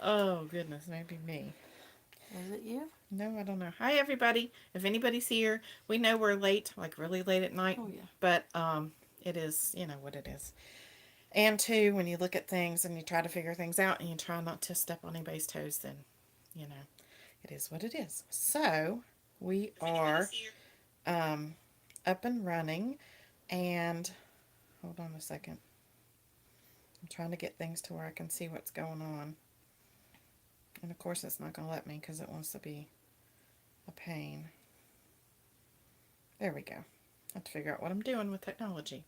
Oh, goodness, maybe me. Is it you? No, I don't know. Hi, everybody. If anybody's here, we know we're late, like really late at night, Oh yeah. but it is, you know what it is. And two, when you look at things and you try to figure things out and you try not to step on anybody's toes, then, you know, it is what it is. So, we are um, up and running, and hold on a second. I'm trying to get things to where I can see what's going on. And of course, it's not going to let me because it wants to be a pain. There we go. I have to figure out what I'm doing with technology.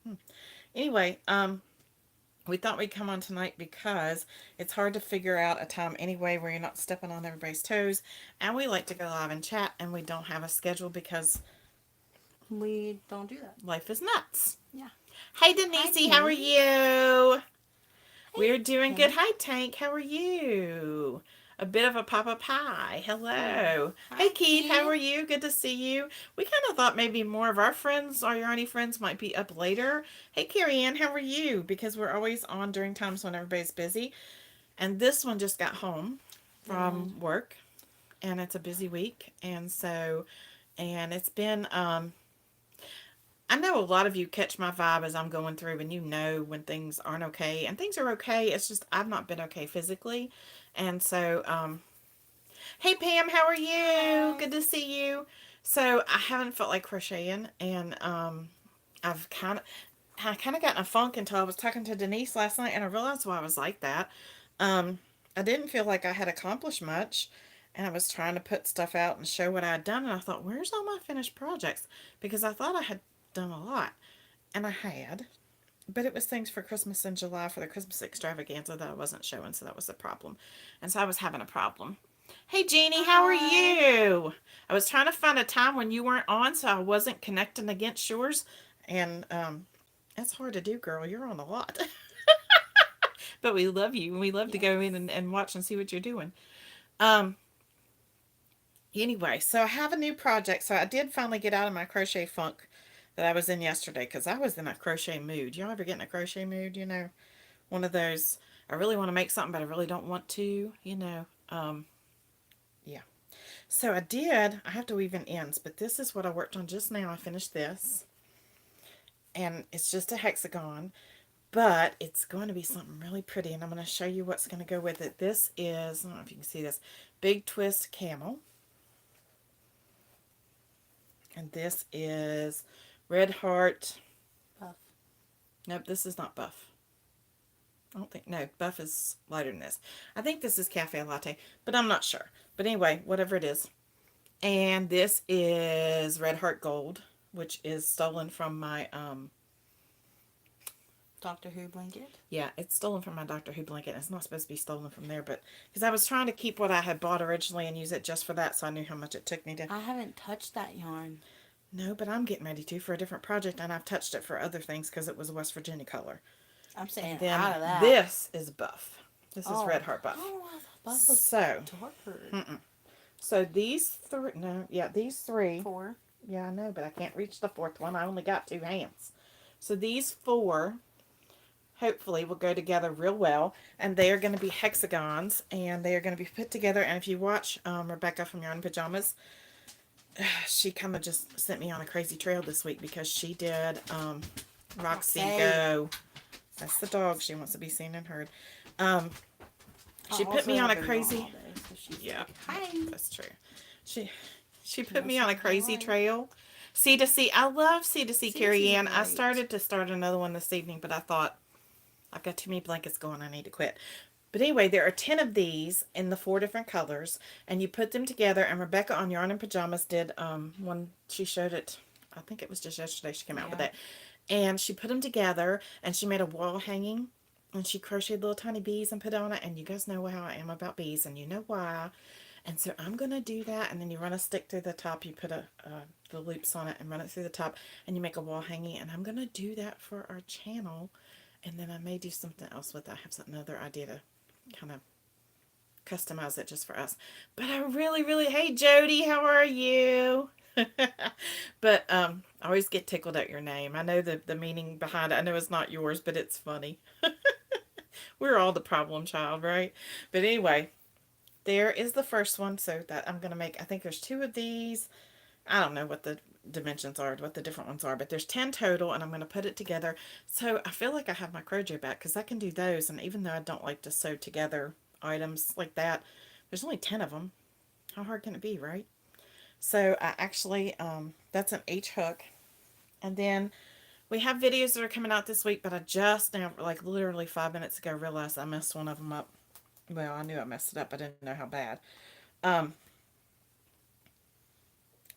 Anyway, we thought we'd come on tonight because it's hard to figure out a time anyway where you're not stepping on everybody's toes. And we like to go live and chat, and we don't have a schedule because We don't do that. life is nuts. Yeah. Hey, Hi, Denise, how are Tank. you? Hey, We're doing good. Tank. Hi, Tank. How are you? A bit of a Papa Pie. Yeah. Hello. Hey, Hi, Keith. How Keith. are you? Good to see you. We kind of thought maybe more of our friends, our Yarny friends, might be up later. Hey, Carrie Ann. How are you? Because we're always on during times when everybody's busy. And this one just got home It did. from work, and it's a busy week. And it's been, I know a lot of you catch my vibe as I'm going through, and you know when things aren't okay, and things are okay. It's just I've not been okay physically, and so hey Pam, how are you? Hi. Good to see you. So I haven't felt like crocheting, and I've I kind of got in a funk until I was talking to Denise last night, and I realized why I was like that. Um, I didn't feel like I had accomplished much, and I was trying to put stuff out and show what I had done, and I thought, where's all my finished projects? Because I thought I had done a lot. And I had, but it was things for Christmas in July for the Christmas extravaganza that I wasn't showing, so that was the problem. And so I was having a problem. Hey Jeannie, how are Hi. you? I was trying to find a time when you weren't on so I wasn't connecting against yours. And that's hard to do, girl. You're on a lot. But we love you and we love to Yes. go in and watch and see what you're doing. Um anyway, so I have a new project. So I did finally get out of my crochet funk that I was in yesterday because I was in a crochet mood. Y'all ever get in a crochet mood? One of those, I really want to make something, but I really don't want to. Yeah. So I did, I have to weave in ends, but this is what I worked on just now. I finished this, and it's just a hexagon, but it's going to be something really pretty, and I'm going to show you what's going to go with it. This is, I don't know if you can see this, Big Twist Camel, and this is Red Heart. Buff. Nope, this is not Buff. I don't think, no, Buff is lighter than this. I think this is Cafe Latte, but I'm not sure. But anyway, whatever it is. And this is Red Heart Gold, which is stolen from my, Doctor Who blanket. yeah, it's stolen from my Doctor Who blanket. It's not supposed to be stolen from there, but because I was trying to keep what I had bought originally and use it just for that, so I knew how much it took me to. I haven't touched that yarn. No, but I'm getting ready to for a different project, and I've touched it for other things because it was a West Virginia color. I'm And saying then out of that. this is Buff. This is Oh. Red Heart Buff. Oh, I thought Buff was So, darker. mm-mm. So these three, no, yeah, these three. 4. Yeah, I know, but I can't reach the fourth one. I only got two hands. So these four hopefully will go together real well, and they are going to be hexagons, and they are going to be put together. And if you watch Rebecca from Yarn Pajamas, she kind of just sent me on a crazy trail this week because she did Roxy Okay. Go. That's the dog. She wants to be seen and heard. Um, I she put also me on have a been gone all crazy. day, so she's Yeah, like, hi. that's true. She she She put wants me to on a say crazy hi. trail. C to C. I love C to C, Carrie CTC's Ann. I great. started to start another one this evening, but I thought I've got too many blankets going. I need to quit. But anyway, there are 10 of these in the four different colors, and you put them together. And Rebecca on Yarn and Pajamas did one. She showed it. I think it was just yesterday she came out with Yeah. it, and she put them together, and she made a wall hanging, and she crocheted little tiny bees and put on it. And you guys know how I am about bees, and you know why. And so I'm gonna do that, and then you run a stick through the top. You put the loops on it and run it through the top, and you make a wall hanging. And I'm gonna do that for our channel, and then I may do something else with that. I have another idea to kind of customize it just for us. But I really, really, hey Jody, how are you? But I always get tickled at your name. I know the meaning behind it. I know it's not yours, but it's funny. We're all the problem child, right? But anyway, there is the first one. So that I'm going to make, I think there's 2 of these. I don't know what the dimensions are, what the different ones are, but there's 10 total, and I'm going to put it together. So I feel like I have my Crochet back because I can do those, and even though I don't like to sew together items like that, there's only 10 of them. How hard can it be, right? So I actually, that's an H hook. And then we have videos that are coming out this week, but I just now, like literally 5 minutes ago, realized I messed one of them up. Well, I knew I messed it up. I didn't know how bad. Um,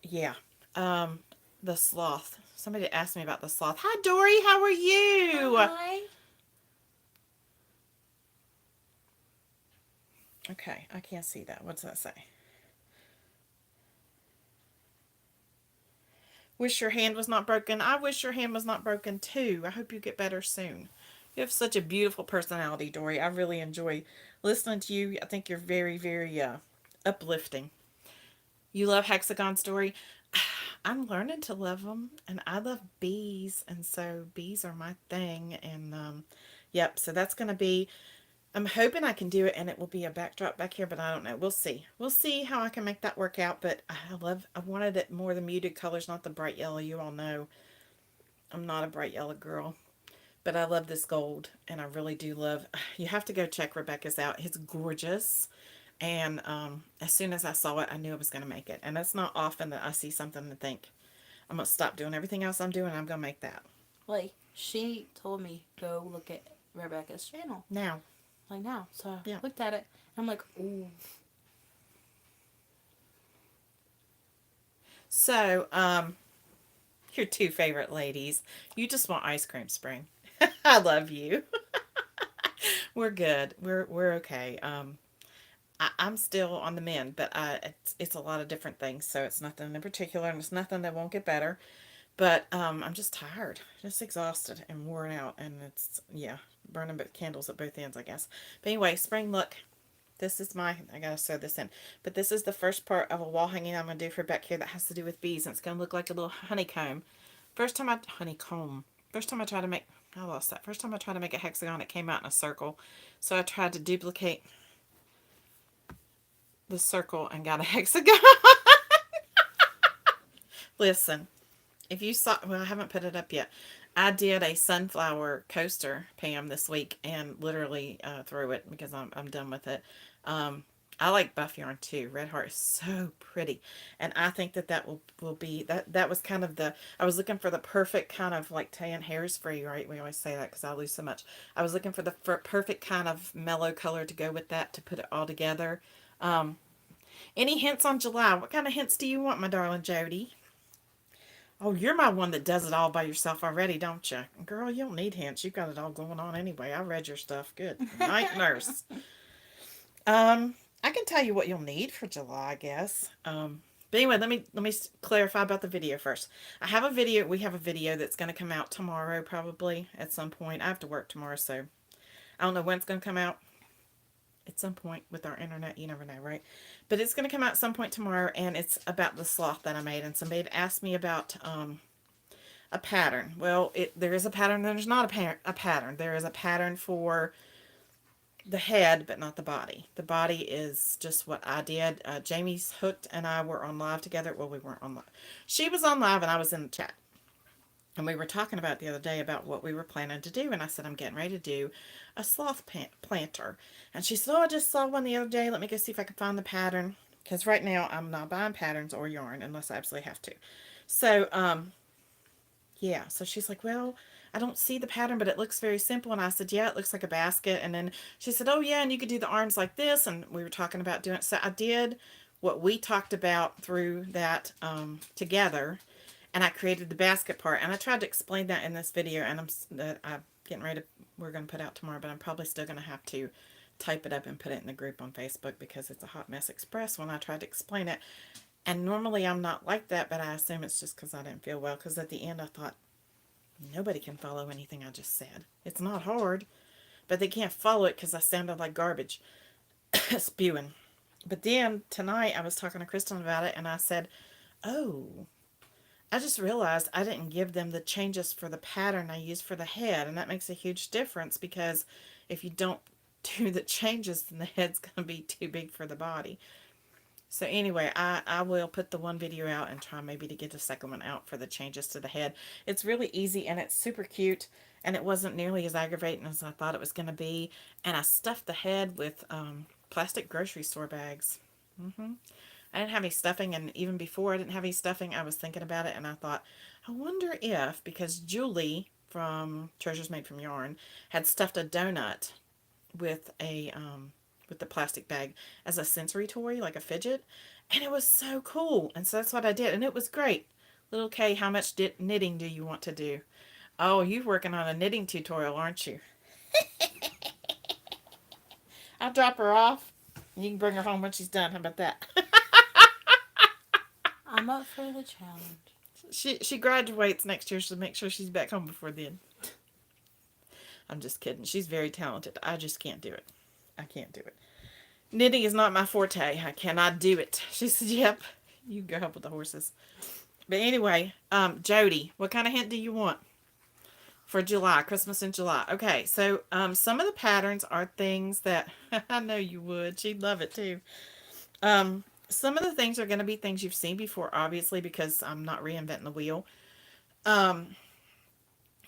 yeah. Um, the sloth. Somebody asked me about the sloth. Hi, Dory. How are you? Hi. Okay, I can't see that. What's that say? Wish your hand was not broken. I wish your hand was not broken too. I hope you get better soon. You have such a beautiful personality, Dory. I really enjoy listening to you. I think you're very, very uplifting. You love hexagons, Dory. I'm learning to love them, and I love bees, and so bees are my thing. And yep, so that's going to be. I'm hoping I can do it, and it will be a backdrop back here, but I don't know. We'll see. We'll see how I can make that work out. But I wanted it more the muted colors, not the bright yellow. You all know I'm not a bright yellow girl, but I love this gold, and I really do love. You have to go check Rebecca's out. It's gorgeous. And as soon as I saw it, I knew I was going to make it. And it's not often that I see something and think, I'm going to stop doing everything else I'm doing and I'm going to make that. Like, she told me, go look at Rebecca's channel. Now. Like, now. So I Yeah. looked at it, and I'm like, ooh. So, your 2 favorite ladies. You just want ice cream, Spring. I love you. We're good. We're okay. I'm still on the mend, but it's a lot of different things, so it's nothing in particular, and it's nothing that won't get better. But I'm just tired, just exhausted and worn out, and it's, yeah, burning candles at both ends, I guess. But anyway, Spring, look, this is I gotta sew this in, but this is the first part of a wall hanging I'm gonna do for back here that has to do with bees, and it's gonna look like a little honeycomb. Honeycomb. First time I tried to make, I lost that. First time I tried to make a hexagon, it came out in a circle, so I tried to duplicate the circle and got a hexagon. Listen, if you saw, well, I haven't put it up yet. I did a sunflower coaster, Pam, this week, and literally threw it because I'm done with it. I like buff yarn too. Red Heart is so pretty, and I think that will be that was kind of the, I was looking for the perfect kind of, like, tan hair is free, right? We always say that because I lose so much. I was looking for the perfect kind of mellow color to go with that, to put it all together. Any hints on July? What kind of hints do you want, my darling Jody? Oh, you're my one that does it all by yourself already, don't you? Girl, you don't need hints. You've got it all going on anyway. I read your stuff. Good night, nurse. I can tell you what you'll need for July, I guess. But anyway, let me clarify about the video first. We have a video that's going to come out tomorrow, probably at some point. I have to work tomorrow, so I don't know when it's going to come out. At some point with our internet, you never know, right? But it's going to come out at some point tomorrow, and it's about the sloth that I made. And somebody had asked me about a pattern. Well, there is a pattern. There's not a pattern. There is a pattern for the head, but not the body. The body is just what I did. Jamie's hooked and I were on live together. Well, we weren't on live. She was on live and I was in the chat. And we were talking about the other day about what we were planning to do. And I said, I'm getting ready to do a sloth planter. And she said, oh, I just saw one the other day. Let me go see if I can find the pattern. Because right now I'm not buying patterns or yarn unless I absolutely have to. So, yeah. So she's like, well, I don't see the pattern, but it looks very simple. And I said, yeah, it looks like a basket. And then she said, oh, yeah, and you could do the arms like this. And we were talking about doing it. So I did what we talked about through that together. And I created the basket part, and I tried to explain that in this video, and I'm getting ready to, we're going to put out tomorrow, but I'm probably still going to have to type it up and put it in the group on Facebook because it's a hot mess express when I tried to explain it. And normally I'm not like that, but I assume it's just because I didn't feel well, because at the end I thought, nobody can follow anything I just said. It's not hard, but they can't follow it because I sounded like garbage, spewing. But then tonight I was talking to Kristen about it, and I said, oh, I just realized I didn't give them the changes for the pattern I used for the head, and that makes a huge difference because if you don't do that changes, then the head's going to be too big for the body. So anyway, I will put the one video out and try maybe to get the second one out for the changes to the head. It's really easy and it's super cute, and it wasn't nearly as aggravating as I thought it was going to be. And I stuffed the head with plastic grocery store bags. I didn't have any stuffing, and even before I didn't have any stuffing, I was thinking about it, and I thought, I wonder if, because Julie from Treasures Made from Yarn had stuffed a donut with the plastic bag as a sensory toy, like a fidget, and it was so cool. And so that's what I did, and it was great. Little Kay, how much knitting do you want to do? Oh, you're working on a knitting tutorial, aren't you? I'll drop her off. You can bring her home when she's done. How about that? I'm up for the challenge. She graduates next year, so make sure she's back home before then. I'm just kidding. She's very talented. I just can't do it. I can't do it. Knitting is not my forte. I cannot do it. She said, yep, you go help with the horses. But anyway, Jody, what kind of hint do you want for July, Christmas in July? Okay, so some of the patterns are things that I know you would. She'd love it too. Some of the things are going to be things you've seen before, obviously, because I'm not reinventing the wheel. And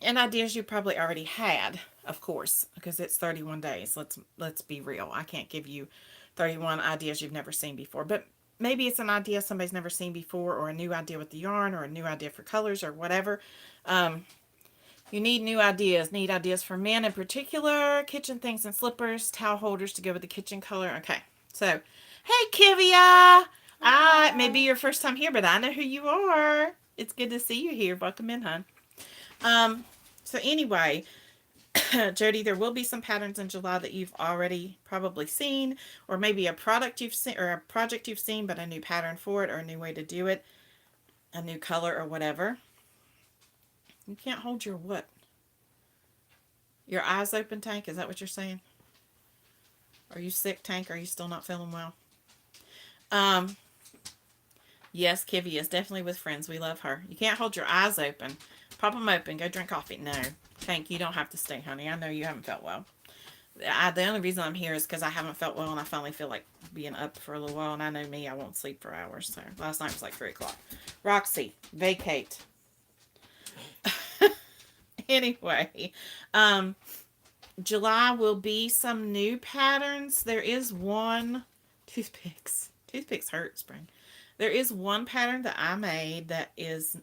ideas you probably already had, of course, because it's 31 days. Let's be real. I can't give you 31 ideas you've never seen before, but maybe it's an idea somebody's never seen before, or a new idea with the yarn, or a new idea for colors, or whatever. You need new ideas. Need ideas for men in particular. Kitchen things and slippers, towel holders to go with the kitchen color. Okay, so hey, Kivia. It may be your first time here, but I know who you are. It's good to see you here. Welcome in, hon. So anyway, Jody, there will be some patterns in July that you've already probably seen, or maybe a product you've seen, or a project you've seen, but a new pattern for it, or a new way to do it, a new color, or whatever. You can't hold your what? Your eyes open, Tank? Is that what you're saying? Are you sick, Tank? Are you still not feeling well? Yes, Kivy is definitely with friends. We love her. You can't hold your eyes open. Pop them open. Go drink coffee. No. Tank, you don't have to stay, honey. I know you haven't felt well. The only reason I'm here is because I haven't felt well, and I finally feel like being up for a little while, and I know me, I won't sleep for hours. So last night was like 3 o'clock. Roxy, vacate. Anyway, July will be some new patterns. There is one, toothpicks. Toothpicks hurt, Spring. There is one pattern that I made that is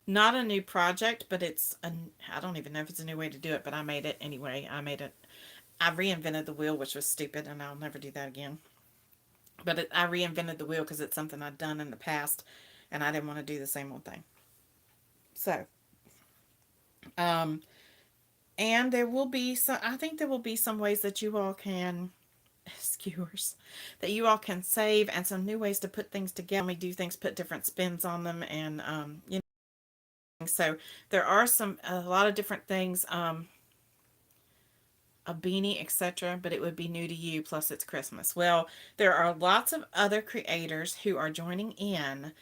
not a new project, but I don't even know if it's a new way to do it, but I made it anyway. I reinvented the wheel, which was stupid, and I'll never do that again. But I reinvented the wheel because it's something I'd done in the past, and I didn't want to do the same old thing. So, and there will be some, I think there will be some ways that you all can, skewers, that you all can save, and some new ways to put things together. We do things, put different spins on them, and, you know, so there are a lot of different things, a beanie, etc., but it would be new to you, plus it's Christmas. Well, there are lots of other creators who are joining in,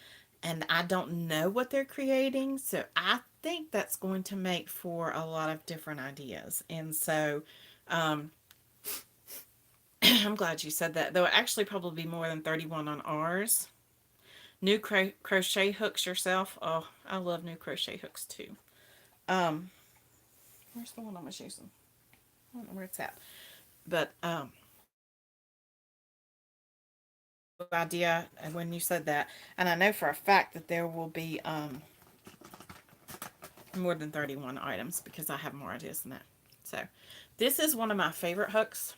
and I don't know what they're creating, so I think that's going to make for a lot of different ideas. And so I'm glad you said that, though it actually probably be more than 31 on ours. New crochet hooks yourself. Oh, I love new crochet hooks too. Where's the one I was using? I don't know where it's at. But idea when you said that, and I know for a fact that there will be more than 31 items because I have more ideas than that. So this is one of my favorite hooks,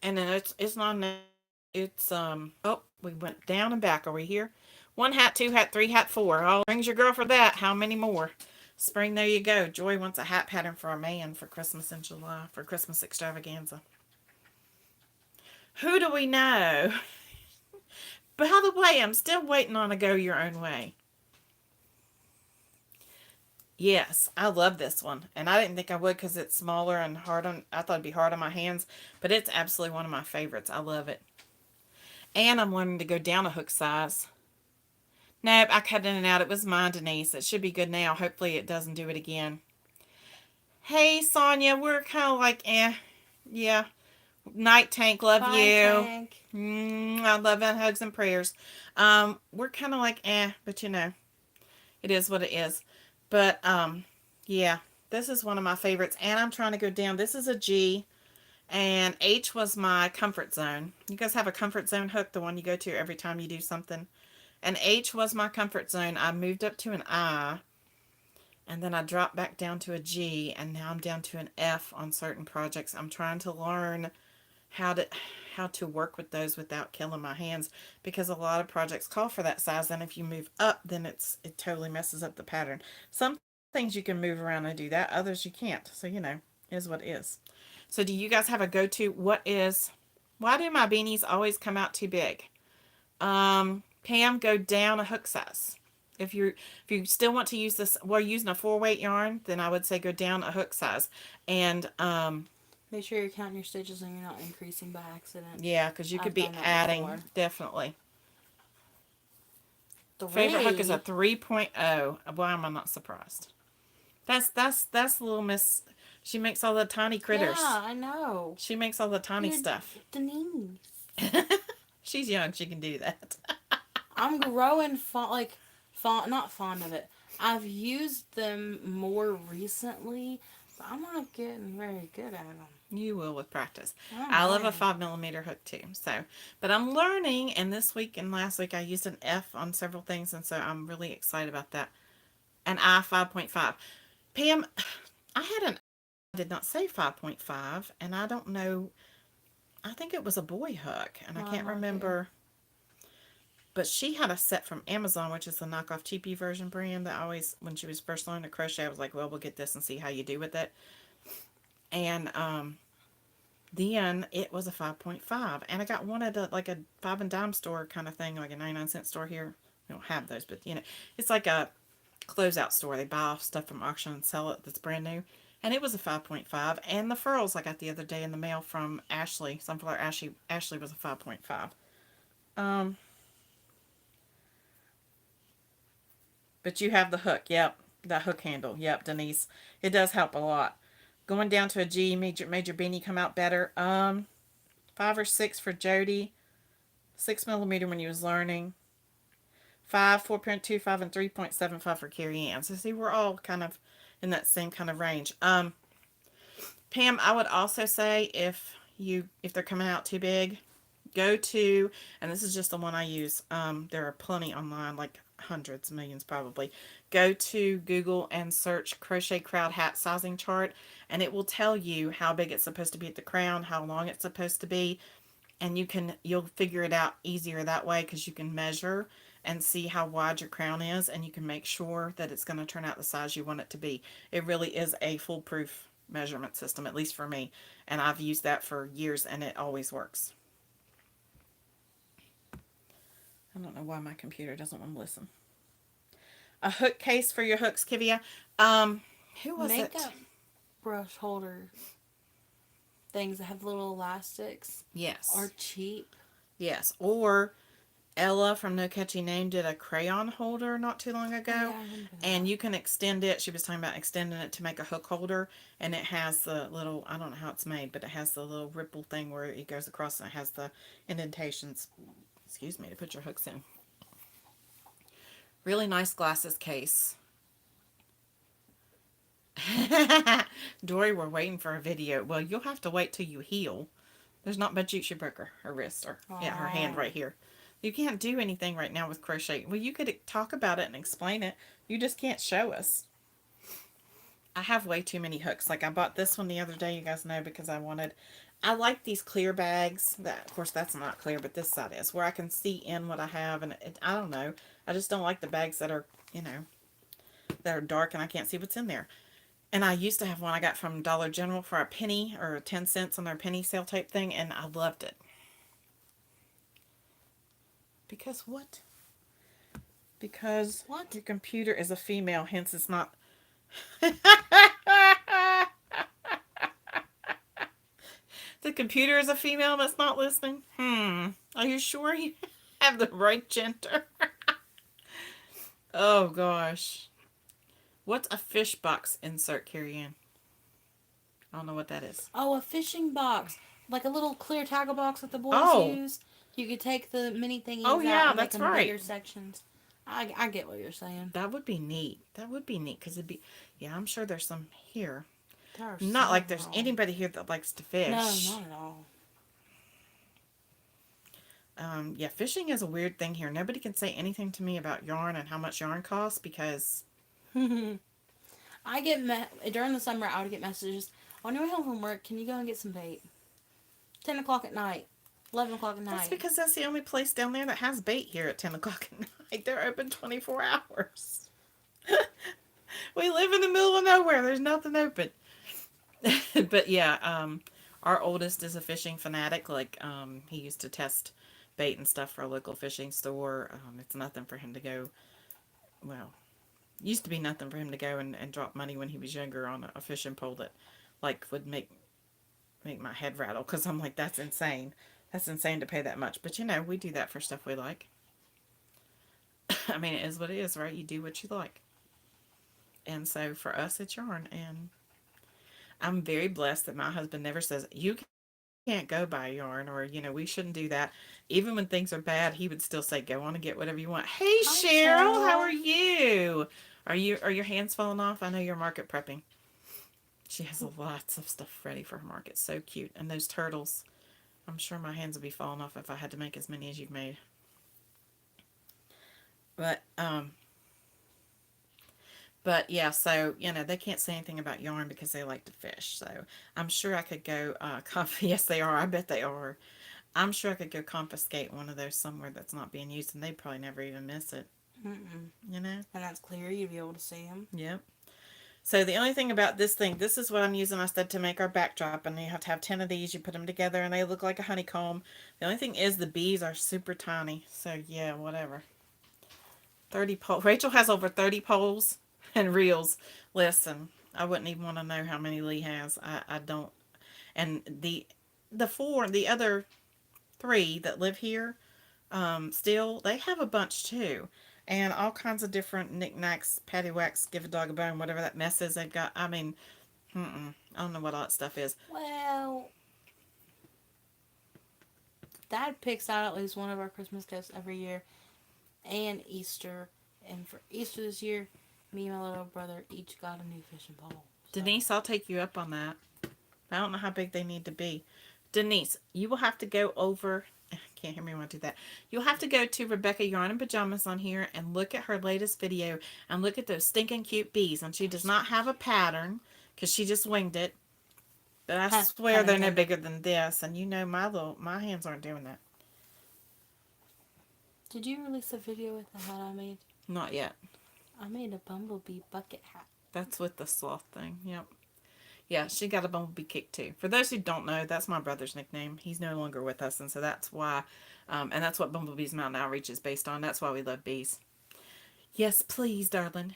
and then it's not, it's oh, we went down and back. Are we here? 1 hat, 2 hat, 3 hat, 4. Oh, brings your girl for that. How many more? Spring, there you go. Joy wants a hat pattern for a man for Christmas in July, for Christmas extravaganza. Who do we know? By the way, I'm still waiting on a Go Your Own Way. Yes, I love this one. And I didn't think I would because it's smaller and hard on, I thought it'd be hard on my hands, but it's absolutely one of my favorites. I love it. And I'm wanting to go down a hook size. Nope, I cut in and out. It was mine, Denise. It should be good now. Hopefully it doesn't do it again. Hey, Sonia, we're kind of like, Yeah. Night Tank, love Bye, you. Tank. I love that. Hugs and prayers. We're kind of like, but it is what it is. But, yeah, this is one of my favorites. And I'm trying to go down. This is a G. And H was my comfort zone. You guys have a comfort zone hook, the one you go to every time you do something. And H was my comfort zone. I moved up to an I, and then I dropped back down to a G, and now I'm down to an F on certain projects. I'm trying to learn how to how to work with those without killing my hands, because a lot of projects call for that size, and if you move up, then it totally messes up the pattern. Some things you can move around and do that, others you can't. So is what it is. So do you guys have a go-to? Why do my beanies always come out too big? Pam, go down a hook size. If you still want to use this, we're using a 4-weight yarn, then I would say go down a hook size. And Make sure you're counting your stitches and you're not increasing by accident. yeah, because you could I've be done that adding, before. definitely. Favorite hook is a 3. 3.0. Why am I not surprised? That's little Miss. She makes all the tiny critters. Yeah, I know. She makes all the tiny You're stuff. Denise. She's young. She can do that. I'm growing not fond of it. I've used them more recently, but I'm not getting very good at them. You will with practice. Oh, I love a man. 5mm hook too. So, but I'm learning, and this week and last week I used an F on several things, and so I'm really excited about that. An I 5.5. Pam, I had an I did not say 5.5, and I don't know. I think it was a boy hook, and I can't remember. But she had a set from Amazon, which is the knockoff cheapy version brand that always, when she was first learning to crochet, I was like, well, we'll get this and see how you do with it. And then it was a 5.5. And I got one at a 5 and dime store kind of thing, like a 99-cent store here. We don't have those, but it's like a closeout store. They buy off stuff from auction and sell it that's brand new. And it was a 5.5. And the furls I got the other day in the mail from Ashley, Sunflower Ashley was a 5.5. But you have the hook. Yep. That hook handle. Yep, Denise. It does help a lot. Going down to a G made your beanie come out better. 5 or 6 for Jody. 6mm when you was learning. 5, 4.25, and 3.75 for Carrie Ann. So see, we're all kind of in that same kind of range. Pam, I would also say if they're coming out too big, go to, and this is just the one I use. There are plenty online, like hundreds, millions probably. Go to Google and search Crochet Crowd hat sizing chart, and it will tell you how big it's supposed to be at the crown, how long it's supposed to be, and you'll figure it out easier that way, because you can measure and see how wide your crown is, and you can make sure that it's going to turn out the size you want it to be. It really is a foolproof measurement system, at least for me, and I've used that for years, and it always works. I don't know why my computer doesn't want to listen. A hook case for your hooks, Kivia. Who was it? Makeup brush holder things that have little elastics. Yes. Are cheap. Yes. Or Ella from No Catchy Name did a crayon holder not too long ago. Yeah, I remember that. And you can extend it. She was talking about extending it to make a hook holder. And it has the little, I don't know how it's made, but it has the little ripple thing where it goes across, and it has the indentations, excuse me, to put your hooks in. Really nice glasses case. Dory, we're waiting for a video. Well, you'll have to wait till you heal. There's not much. She broke her wrist, or her hand right here. You can't do anything right now with crochet. Well, you could talk about it and explain it. You just can't show us. I have way too many hooks. Like I bought this one the other day, you guys know, because I like these clear bags. That, of course, that's not clear, but this side is, where I can see in what I have. And I don't know. I just don't like the bags that are, that are dark and I can't see what's in there. And I used to have one I got from Dollar General for a penny or 10 cents on their penny sale type thing, and I loved it. Because what? Because what? Your computer is a female, hence it's not. The computer is a female that's not listening? Are you sure you have the right gender? Oh gosh. What's a fish box insert, Carrie Ann? I don't know what that is. Oh, a fishing box. Like a little clear tackle box that the boys Oh, use. You could take the mini oh thingies out yeah, and make that's them right. bigger sections. I get what you're saying. That would be neat. That would be neat because it'd be. Yeah, I'm sure there's some here. There are Not like there's several. anybody here that likes to No, fish. not at all. Yeah, fishing is a weird thing here. Nobody can say anything to me about yarn and how much yarn costs because I get during the summer. I would get messages on your way home from work. Can you go and get some bait? 10 o'clock at night, 11 o'clock at that's night. because that's the only place down there that has bait here at 10 o'clock at night. They're open 24 hours. We live in the middle of nowhere. There's nothing open. But yeah, our oldest is a fishing fanatic. Like, he used to test bait and stuff for a local fishing store. It's nothing for him to go, well, used to be nothing for him to go and drop money when he was younger on a fishing pole that, like, would make my head rattle. Because I'm like, that's insane. That's insane to pay that much. But, you know, we do that for stuff we like. I mean, it is what it is, right? You do what you like. And so for us, it's yarn. And I'm very blessed that my husband never says, you can't go buy yarn, or, you know, we shouldn't do that. Even when things are bad, he would still say, go on and get whatever you want. Hey, Hi, Cheryl, how are Cheryl. you? Are your hands falling off? I know you're market prepping. She has lots of stuff ready for her market. So cute. And those turtles, I'm sure my hands would be falling off if I had to make as many as you've made. But yeah, so, you know, they can't say anything about yarn because they like to fish. So I'm sure I could go, yes, they are. I bet they are. I'm sure I could go confiscate one of those somewhere that's not being used, and they'd probably never even miss it. Mm-mm. You know? And that's clear. You'd be able to see them. Yep. So the only thing about this thing, this is what I'm using, I said, to make our backdrop, and you have to have 10 of these. You put them together, and they look like a honeycomb. The only thing is the bees are super tiny. So yeah, whatever. 30 poles. Rachel has over 30 poles and reels. Listen, I wouldn't even want to know how many Lee has. I don't. And the other three that live here, still, they have a bunch too. And all kinds of different knickknacks, paddywhacks, give a dog a bone, whatever that mess is they've got. I mean, I don't know what all that stuff is. Well, Dad picks out at least one of our Christmas gifts every year, and Easter. And for Easter this year, me and my little brother each got a new fishing pole. So. Denise, I'll take you up on that. I don't know how big they need to be. Denise, you will have to go over. Can't hear me when I do that. You'll have to go to Rebecca Yarn and Pajamas on here and look at her latest video and look at those stinking cute bees. And she does not have a pattern because she just winged it. But I swear they're no bigger than this. And you know my hands aren't doing that. Did you release a video with the hat I made? Not yet. I made a Bumblebee bucket hat. That's with the sloth thing. Yep. Yeah, she got a bumblebee kick too. For those who don't know, that's my brother's nickname. He's no longer with us, and so that's why, and that's what Bumblebee's Mountain Outreach is based on. That's why we love bees. Yes, please, darling.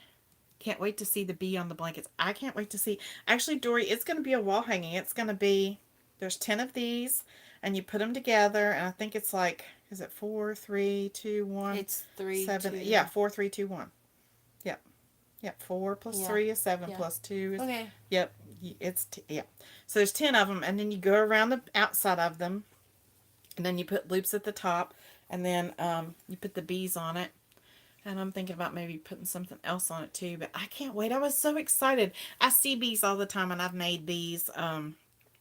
Can't wait to see the bee on the blankets. I can't wait to see. Actually, Dory, it's going to be a wall hanging. It's going to be, there's 10 of these, and you put them together, and I think it's like, is it 4, 3, 2, 1? It's 3, 7. 2. Yeah, 4, 3, 2, 1. Yep. Yep, 4 plus 3 is 7 plus 2 is... Okay. Yep, yeah. So there's 10 of them, and then you go around the outside of them, and then you put loops at the top, and then you put the bees on it. And I'm thinking about maybe putting something else on it too, but I can't wait. I was so excited. I see bees all the time, and I've made bees.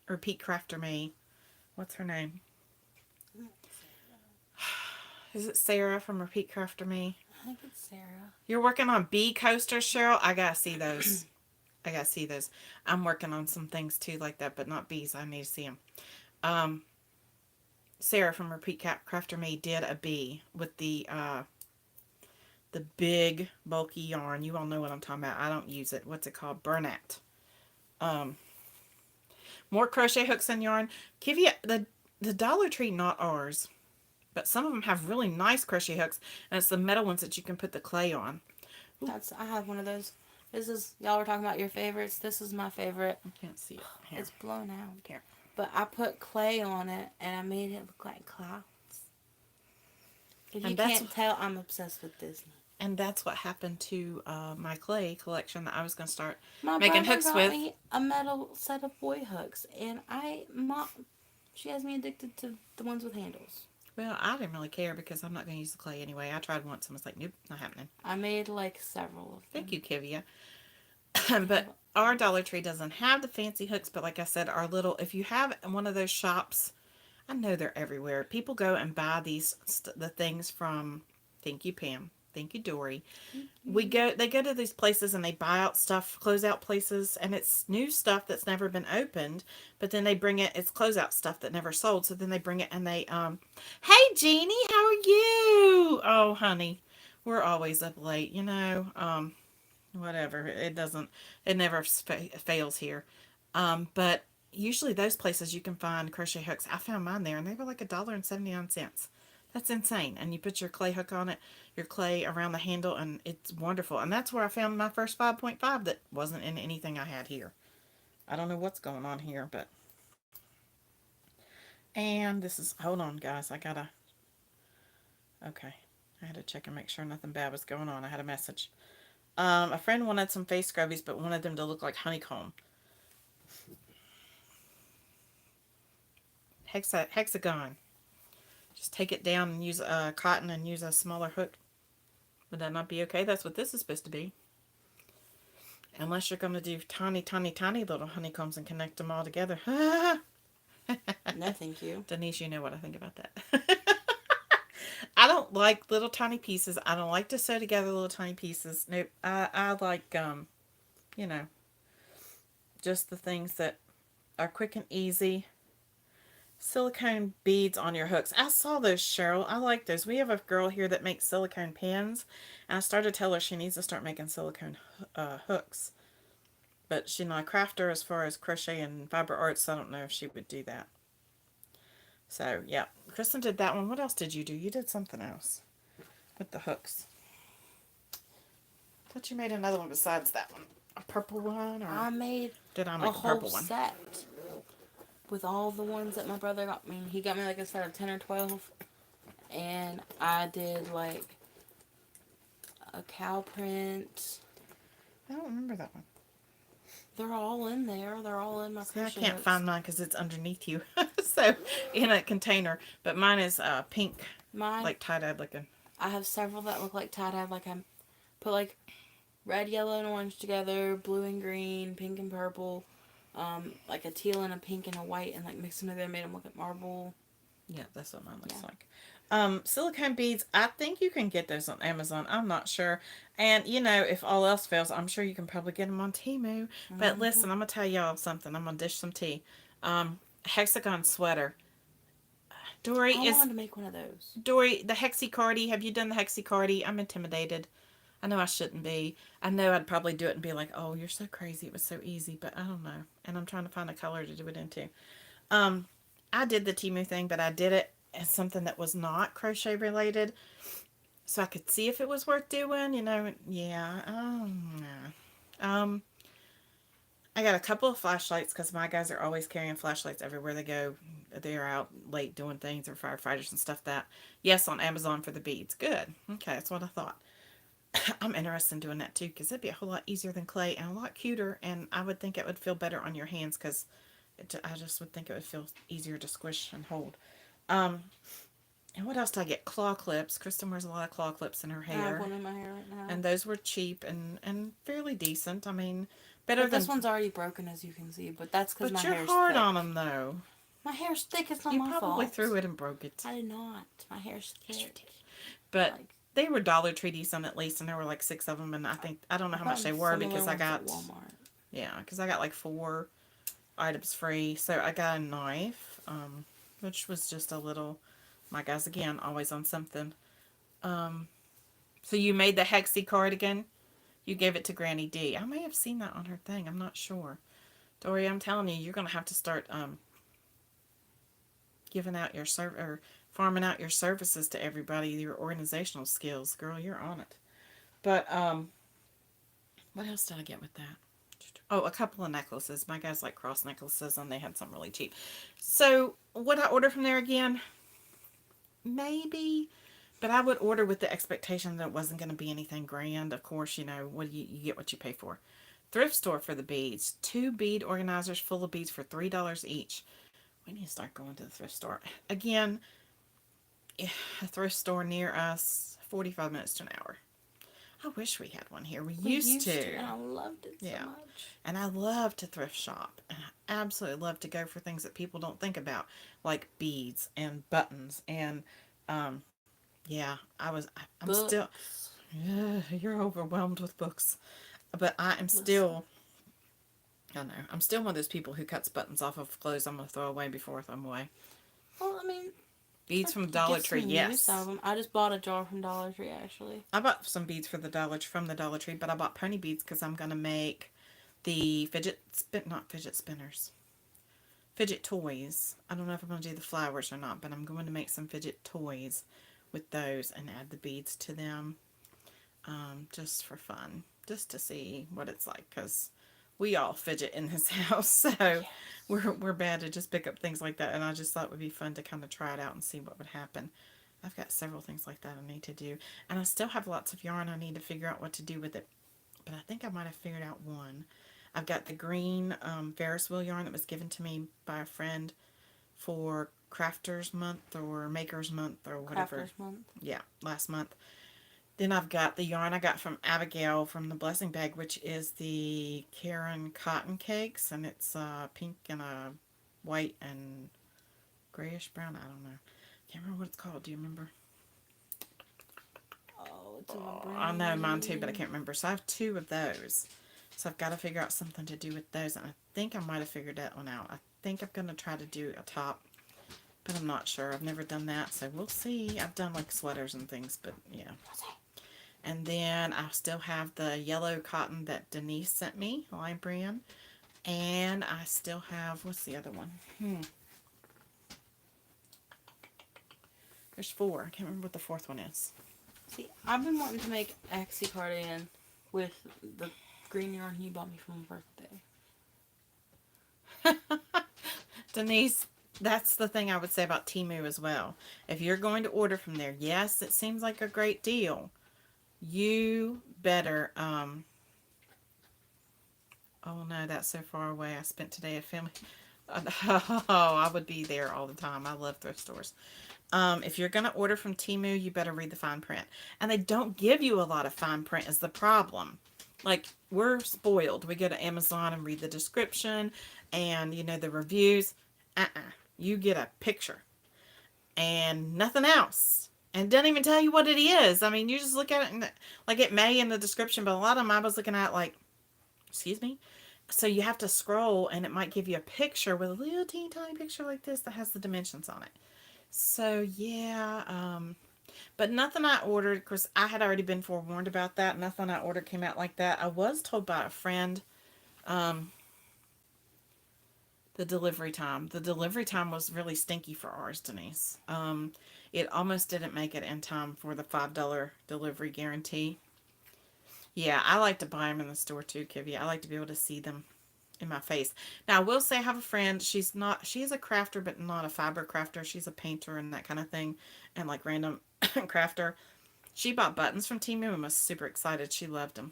Repeat Crafter Me. What's her name? Is it Sarah from Repeat Crafter Me? I think it's Sarah. You're working on bee coasters, Cheryl? I gotta see those. I gotta see those. I'm working on some things too like that, but not bees. I need to see them. Sarah from Repeat Crafter Me did a bee with the big bulky yarn. You all know what I'm talking about. I don't use it. What's it called? Burnett. More crochet hooks and yarn. Give you the Dollar Tree, not ours, but some of them have really nice crochet hooks, and it's the metal ones that you can put the clay on. I have one of those. This is, y'all were talking about your favorites. This is my favorite. I can't see it. Here. It's blown out. Here. But I put clay on it, and I made it look like clouds. If you can't tell, I'm obsessed with Disney. And that's what happened to my clay collection that I was going to start My making brother hooks got with. me a metal set of boy hooks, and she has me addicted to the ones with handles. Well, I didn't really care because I'm not going to use the clay anyway. I tried once and was like, nope, not happening. I made like several of Thank them. you, Kivia. Yeah, But our Dollar Tree doesn't have the fancy hooks, but like I said, our little, if you have one of those shops, I know they're everywhere. People go and buy the things from, thank you, Pam. Thank you, Dory. thank you. They go to these places and they buy out stuff, closeout places, and it's new stuff that's never been opened, but then they bring it's closeout stuff that never sold. So then they bring it and hey Jeannie, how are you? Oh honey, we're always up late, whatever. It never fails here. But usually those places you can find crochet hooks. I found mine there and they were like $1.79. That's insane. And you put your clay hook on it, your clay around the handle, and it's wonderful. And that's where I found my first 5.5 that wasn't in anything I had here. I don't know what's going on here, but. And this is, hold on, guys. Okay. I had to check and make sure nothing bad was going on. I had a message. A friend wanted some face scrubbies, but wanted them to look like honeycomb. Hexagon. Just take it down and use cotton and use a smaller hook. Would that not be okay? That's what this is supposed to be. Unless you're going to do tiny, tiny, tiny little honeycombs and connect them all together. No, thank you. Denise, you know what I think about that. I don't like little tiny pieces. I don't like to sew together little tiny pieces. Nope. I like, you know, just the things that are quick and easy. Silicone beads on your hooks. I saw those, Cheryl. I like those. We have a girl here that makes silicone pins, and I started to tell her she needs to start making silicone hooks. But she's not a crafter as far as crochet and fiber arts, so I don't know if she would do that. So, yeah. Kristen did that one. What else did you do? You did something else with the hooks. I thought you made another one besides that one. A purple one? Or I made did I a make a whole purple one? set with all the ones that my brother got me. He got me like a set of 10 or 12. And I did like a cow print. I don't remember that one. They're all in there. They're all in my See, I crochet can't hooks. find mine because it's underneath you. So, in a container. But mine is pink, Mine, like tie-dyed looking. I have several that look like tie-dye. Like I put like red, yellow, and orange together, blue and green, pink and purple, like a teal and a pink and a white, and like mixed them together, made them look like marble. Yeah, that's what mine looks Yeah. like. Silicone beads, I think you can get those on Amazon. I'm not sure. And, if all else fails, I'm sure you can probably get them on Temu. But listen, I'm going to tell y'all something. I'm going to dish some tea. Hexagon sweater. Dory, I wanted to make one of those. Dory, the Hexicardi, have you done the Hexicardi? I'm intimidated. I know I shouldn't be. I know I'd probably do it and be like, oh, you're so crazy. It was so easy. But I don't know. And I'm trying to find a color to do it into. I did the Temu thing, but I did it as something that was not crochet related, so I could see if it was worth doing. Yeah. I got a couple of flashlights because my guys are always carrying flashlights everywhere they go. They're out late doing things or firefighters and stuff. That yes, on Amazon for the beads. Good. Okay, that's what I thought. I'm interested in doing that too because it'd be a whole lot easier than clay and a lot cuter, and I would think it would feel better on your hands because I just would think it would feel easier to squish and hold. And what else did I get? Claw clips. Kristen wears a lot of claw clips in her I have hair. one in my hair right now. And those were cheap and fairly decent. I mean, better But than. this one's already broken, as you can see. But that's because my But you're hair's hard thick. on them, though. My hair's thick. It's not You my probably fault. threw it and broke it. I did not. My hair's thick. Yes, you did. But Like, they were Dollar Tree decent at least, and there were like 6 of them. And I don't know how much they were because I got. Walmart. Yeah, because I got like 4 items free. So I got a knife, which was just a little. My guys again always on something. So you made the Hexi cardigan. You gave it to Granny D. I may have seen that on her thing. I'm not sure. Dory, I'm telling you, you're gonna have to start giving out your or farming out your services to everybody. Your organizational skills, girl, you're on it. But what else did I get with that? Oh, a couple of necklaces. My guys like cross necklaces, and they had some really cheap. So what I ordered from there again? Maybe But I would order with the expectation that it wasn't going to be anything grand. Of course, what you get what you pay for. Thrift store for the beads. 2 bead organizers full of beads for $3 each. We need to start going to the thrift store. Again, a thrift store near us, 45 minutes to an hour. I wish we had one here. We We used to. and I loved it so Yeah. much. And I love to thrift shop. And I absolutely love to go for things that people don't think about, like beads and buttons. And yeah, I'm still, Books. you're overwhelmed with books. But I am Listen. still, I know, I'm still one of those people who cuts buttons off of clothes I'm going to throw away before I throw them away. Well, I mean, Beads from Dollar get Tree, some use out of yes. them. I just bought a jar from Dollar Tree actually. I bought some beads for the Dollar Tree, but I bought pony beads because I'm going to make the not fidget spinners, fidget toys. I don't know if I'm going to do the flowers or not, but I'm going to make some fidget toys with those and add the beads to them, just for fun, just to see what it's like, because we all fidget in this house, so Yes. we're bad to just pick up things like that, and I just thought it would be fun to kind of try it out and see what would happen. I've got several things like that I need to do, and I still have lots of yarn I need to figure out what to do with it, but I think I might have figured out one. I've got the green Ferris wheel yarn that was given to me by a friend for Crafters Month or Makers Month or whatever. Crafters Month. Yeah, last month. Then I've got the yarn I got from Abigail from the Blessing Bag, which is the Karen Cotton Cakes, and it's pink and white and grayish brown. I don't know. Can't remember what it's called. Do you remember? Oh, it's in my Oh, brain. I know mine too, but I can't remember. So I have 2 of those. So I've got to figure out something to do with those, and I think I might have figured that one out. I think I'm going to try to do a top, but I'm not sure. I've never done that, so we'll see. I've done like sweaters and things, but yeah. And then I still have the yellow cotton that Denise sent me, Lime Brand. And I still have, what's the other one? There's 4. I can't remember what the 4th one is. See, I've been wanting to make a Axie cardigan with the green yarn you bought me for my birthday. Denise, that's the thing I would say about Temu as well. If you're going to order from there, yes, it seems like a great deal. You better, oh no, that's so far away. I spent today at family. Oh, I would be there all the time. I love thrift stores. If you're going to order from Temu, you better read the fine print. And they don't give you a lot of fine print is the problem. Like, we're spoiled. We go to Amazon and read the description and, the reviews. You get a picture and nothing else. And it doesn't even tell you what it is. I mean, you just look at it and, like, it may in the description, but a lot of them I was looking at, like, excuse me? So you have to scroll and it might give you a picture with a little teeny tiny picture like this that has the dimensions on it. So yeah, but nothing I ordered, because I had already been forewarned about that. Nothing I ordered came out like that. I was told by a friend, um, the delivery time. The delivery time was really stinky for ours, Denise. It almost didn't make it in time for the $5 delivery guarantee. Yeah, I like to buy them in the store too, Kivy. I like to be able to see them in my face. Now, I will say I have a friend. She is a crafter, but not a fiber crafter. She's a painter and that kind of thing, and like random crafter. She bought buttons from Temu and was super excited. She loved them.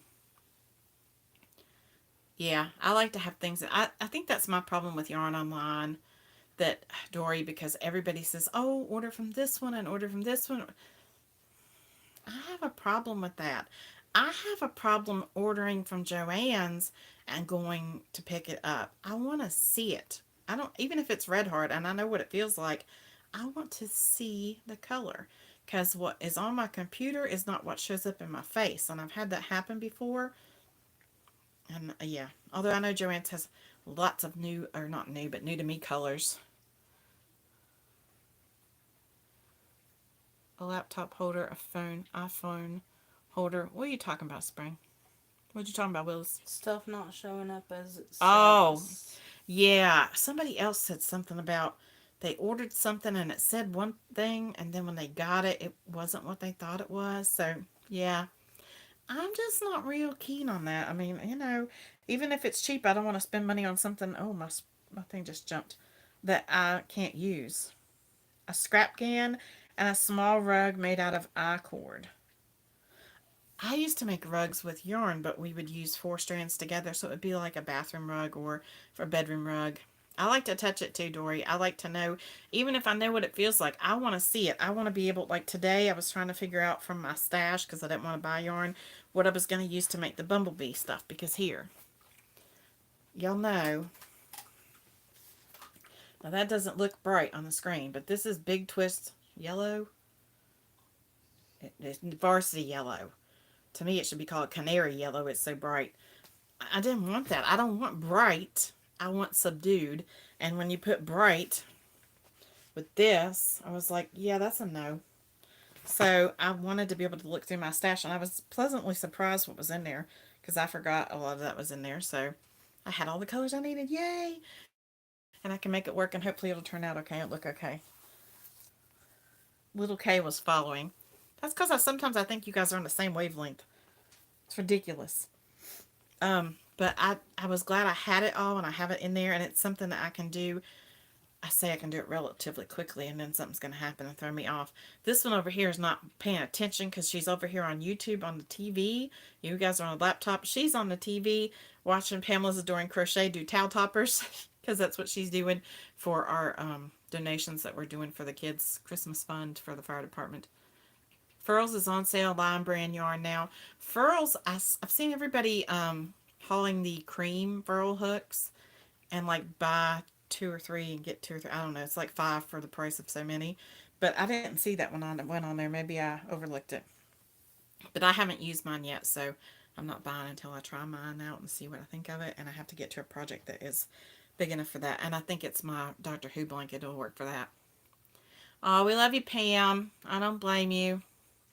Yeah, I like to have things. I think that's my problem with yarn online, that Dory, because everybody says, oh, order from this one and order from this one. I have a problem with that. I have a problem ordering from Joann's and going to pick it up. I want to see it. I don't, even if it's red heart and I know what it feels like, I want to see the color, because what is on my computer is not what shows up in my face. And I've had that happen before. And yeah, although I know Joann's has lots of new, or not new, but new to me colors. A laptop holder, a phone, iPhone holder. What are you talking about, Spring? What are you talking about, Willis? Stuff not showing up as it says. Oh, yeah. Somebody else said something about they ordered something and it said one thing, and then when they got it, it wasn't what they thought it was. So, yeah. I'm just not real keen on that. I mean, even if it's cheap, I don't want to spend money on something. Oh, my thing just jumped. That I can't use. A scrap can. and a small rug made out of I-cord. I used to make rugs with yarn, but we would use 4 strands together, so it would be like a bathroom rug or for a bedroom rug. I like to touch it too, Dory. I like to know, even if I know what it feels like, I want to see it. I want to be able, like today, I was trying to figure out from my stash, because I didn't want to buy yarn, what I was going to use to make the Bumblebee stuff. Because here, y'all know, now that doesn't look bright on the screen, but this is Big Twist yellow. It's varsity yellow. To me, it should be called canary yellow. It's so bright. I didn't want that. I don't want bright. I want subdued. And when you put bright with this, I was like, yeah, that's a no. So I wanted to be able to look through my stash, and I was pleasantly surprised what was in there, because I forgot a lot of that was in there. So I had all the colors I needed. Yay! And I can make it work, and hopefully it'll turn out okay. It'll look okay. Little K was following. That's because sometimes I think you guys are on the same wavelength. It's ridiculous. But I was glad I had it all, and I have it in there, and it's something that I can do. I say I can do it relatively quickly, and then something's going to happen and throw me off. This one over here is not paying attention because she's over here on YouTube on the TV. You guys are on a laptop. She's on the TV watching Pamela's Adoring Crochet do towel toppers, because that's what she's doing for our donations that we're doing for the kids' Christmas fund for the fire department. Furls is on sale, Lime Brand yarn now. Furls, I've seen everybody hauling the cream furl hooks, and like buy 2 or 3 and get 2 or 3. I don't know. It's like 5 for the price of so many. But I didn't see that one on it went on there. Maybe I overlooked it. But I haven't used mine yet, so I'm not buying until I try mine out and see what I think of it. And I have to get to a project that is big enough for that. And I think it's my Doctor Who blanket. It'll work for that. Oh, we love you, Pam. I don't blame you.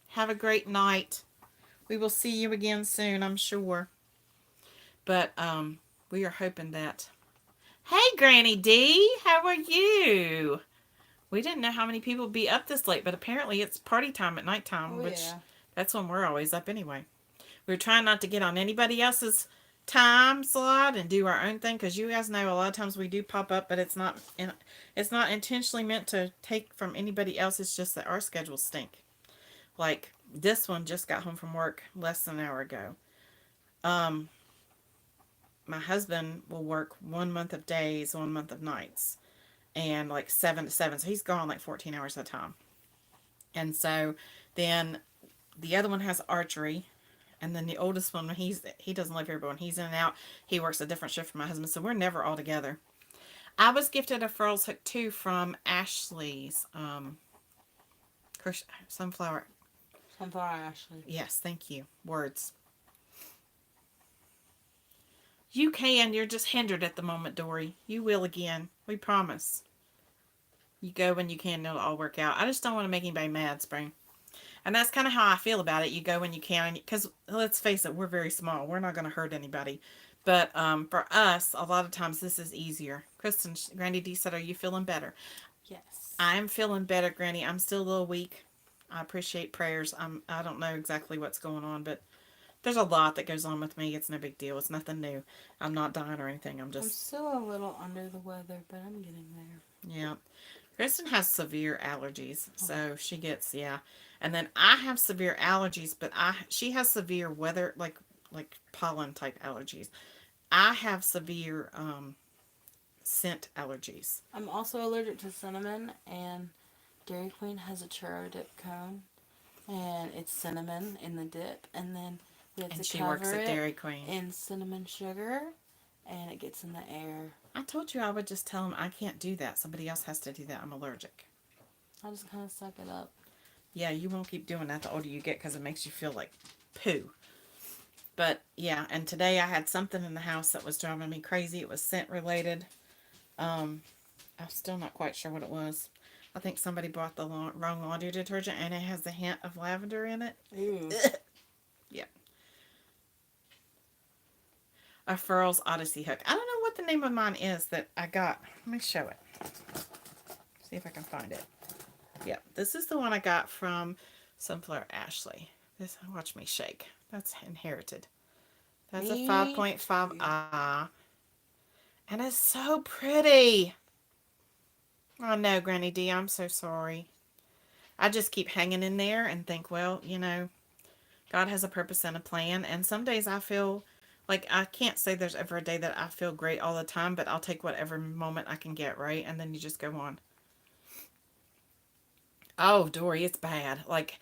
Have a great night. We will see you again soon, I'm sure. But we are hoping that. Hey, Granny D, how are you? We didn't know how many people would be up this late, but apparently it's party time at nighttime, which that's when we're always up anyway. We're trying not to get on anybody else's time slot and do our own thing, because you guys know a lot of times we do pop up, but it's not intentionally meant to take from anybody else. It's just that our schedules stink. Like this one just got home from work less than an hour ago. My husband will work 1 month of days, 1 month of nights, and like 7 to 7. So he's gone like 14 hours at a time. And so then the other one has archery. And then the oldest one, he doesn't live here, but when he's in and out, he works a different shift from my husband. So we're never all together. I was gifted a furls hook too from Ashley's sunflower. Sunflower Ashley. Yes, thank you. Words. You can. You're just hindered at the moment, Dory. You will again. We promise. You go when you can, and it'll all work out. I just don't want to make anybody mad, Spring. And that's kind of how I feel about it. You go when you can. Because, let's face it, we're very small. We're not going to hurt anybody. But for us, a lot of times this is easier. Kristen, Granny D said, are you feeling better? Yes. I am feeling better, Granny. I'm still a little weak. I appreciate prayers. I don't know exactly what's going on, but there's a lot that goes on with me. It's no big deal. It's nothing new. I'm not dying or anything. I'm still a little under the weather, but I'm getting there. Yeah. Kristen has severe allergies, so she gets, yeah. And then I have severe allergies, but she has severe weather, like pollen type allergies. I have severe scent allergies. I'm also allergic to cinnamon, and Dairy Queen has a churro dip cone, and it's cinnamon in the dip, and then we have to cover works at Dairy Queen in cinnamon sugar, and it gets in the air. I told you I would just tell them I can't do that. Somebody else has to do that. I'm allergic. I just kind of suck it up. Yeah, you won't keep doing that the older you get, because it makes you feel like poo. But yeah, and today I had something in the house that was driving me crazy. It was scent related. I'm still not quite sure what it was. I think somebody bought the wrong laundry detergent, and it has a hint of lavender in it. Ooh. Yeah. A Furls Odyssey hook. I don't know what the name of mine is that I got. Let me show it. See if I can find it. Yeah, this is the one I got from Sunflower Ashley. This, watch me shake. That's inherited. That's a 5.5I. And it's so pretty. Oh no, Granny D, I'm so sorry. I just keep hanging in there and think, well, you know, God has a purpose and a plan. And some days I feel like I can't say there's ever a day that I feel great all the time, but I'll take whatever moment I can get, right? And then you just go on. Oh, Dory, it's bad. Like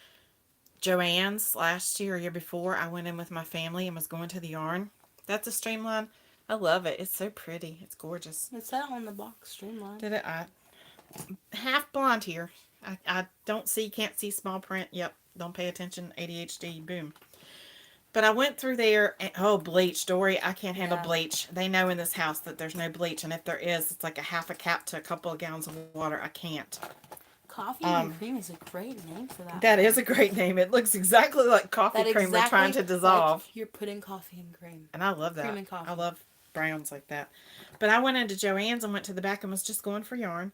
Joann's last year or year before, I went in with my family and was going to the yarn. That's a streamline. I love it. It's so pretty. It's gorgeous. It's that on the box, streamline. Did it? I half blonde here. I don't see, can't see small print. Yep. Don't pay attention. ADHD. Boom. But I went through there and, oh, bleach, Dory, I can't handle bleach. They know in this house that there's no bleach, and if there is, it's like a half a cap to a couple of gallons of water. I can't. Coffee and cream is a great name for that. That is a great name. It looks exactly like coffee cream we're trying to dissolve. Like you're putting coffee and cream. And I love that. Cream and coffee. I love browns like that. But I went into Joann's and went to the back and was just going for yarn.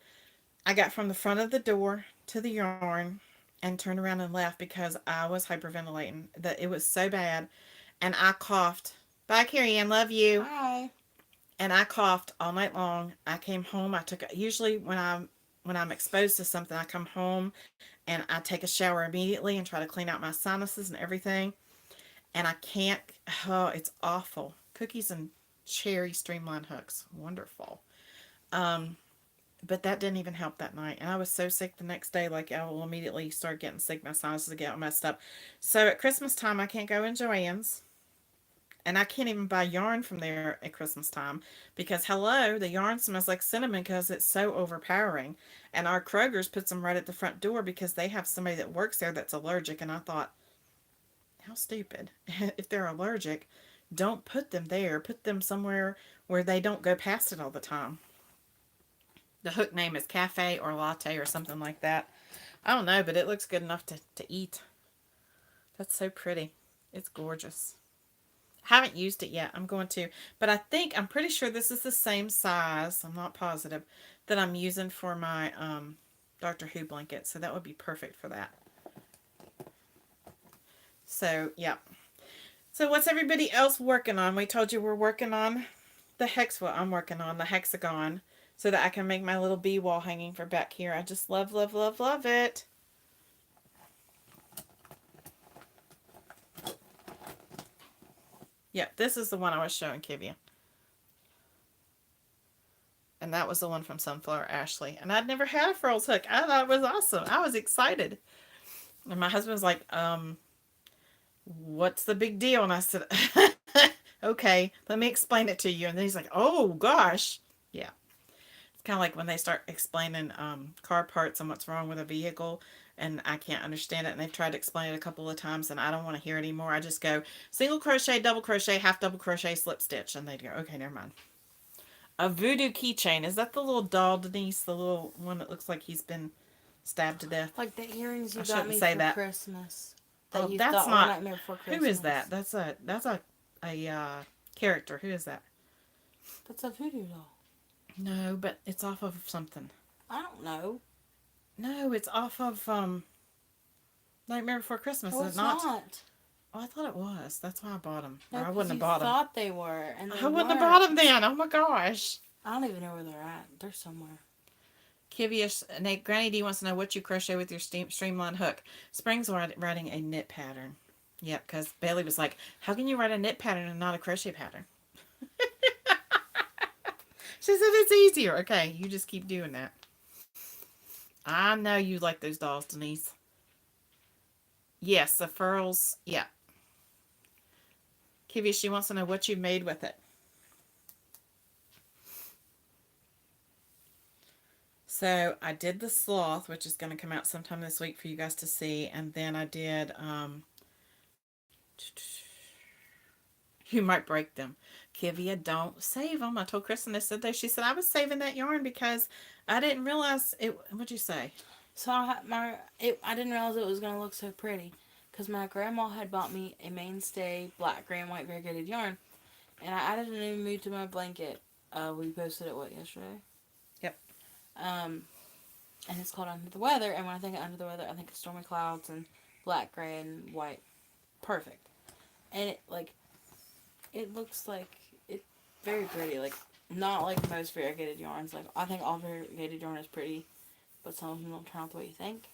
I got from the front of the door to the yarn and turned around and left because I was hyperventilating. That it was so bad, and I coughed. Bye, Carrie Ann. Love you. Bye. And I coughed all night long. I came home. I took usually when I'm exposed to something, I come home and I take a shower immediately and try to clean out my sinuses and everything. And I can't. Oh, it's awful. Cookies and cherry streamline hooks, wonderful. But that didn't even help that night. And I was so sick the next day, like I will immediately start getting sick. My sinuses get all messed up. So at Christmas time, I can't go in Joann's. And I can't even buy yarn from there at Christmas time. Because, hello, the yarn smells like cinnamon because it's so overpowering. And our Kroger's puts them right at the front door because they have somebody that works there that's allergic. And I thought, how stupid. If they're allergic, don't put them there. Put them somewhere where they don't go past it all the time. The hook name is Cafe or Latte or something like that. I don't know, but it looks good enough to eat. That's so pretty. It's gorgeous. I haven't used it yet. I'm going to. But I'm pretty sure this is the same size. I'm not positive. That I'm using for my Doctor Who blanket. So that would be perfect for that. So, yeah. So what's everybody else working on? We told you we're working on the I'm working on the hexagon. So that I can make my little bee wall hanging for back here. I just love, love, love, love it. Yeah, this is the one I was showing Kivia. And that was the one from Sunflower Ashley. And I'd never had a furls hook. I thought it was awesome. I was excited. And my husband was like, what's the big deal? And I said, okay, let me explain it to you. And then he's like, oh, gosh. Yeah. Kind of like when they start explaining car parts and what's wrong with a vehicle, and I can't understand it, and they've tried to explain it a couple of times, and I don't want to hear it anymore. I just go single crochet, double crochet, half double crochet, slip stitch, and they'd go, okay, never mind. A voodoo keychain. Is that the little doll, Denise? The little one that looks like he's been stabbed to death? Like the earrings you got me for Christmas. Oh, that's not. Nightmare Before Christmas. Who is that? That's a character. Who is that? That's a voodoo doll. No, but it's off of something. I don't know. No, it's off of Nightmare Before Christmas. No, is it's it not? Oh, I thought it was. That's why I bought them. No, I wouldn't have bought them. I thought they were. And I wouldn't have bought them then. Oh my gosh. I don't even know where they're at. They're somewhere. Kivia, Granny D wants to know what you crochet with your streamline hook. Spring's writing a knit pattern. Yep, because Bailey was like, how can you write a knit pattern and not a crochet pattern? She said it's easier. Okay, you just keep doing that. I know you like those dolls, Denise. Yes, the furls. Yeah. Kivia, she wants to know what you made with it. So I did the sloth, which is going to come out sometime this week for you guys to see. And then I did, you might break them. Kivia, don't save them. I told Kristen this today. She said, I was saving that yarn because I didn't realize it. What'd you say? So I didn't realize it was going to look so pretty. Because my grandma had bought me a mainstay black, gray, and white variegated yarn. And I added a new mood to my blanket. We posted it, yesterday? Yep. And it's called Under the Weather. And when I think of Under the Weather, I think of stormy clouds and black, gray, and white. Perfect. And it looks like it's very pretty. Like, not like most variegated yarns. Like, I think all variegated yarn is pretty, but some of them don't turn out the way you think.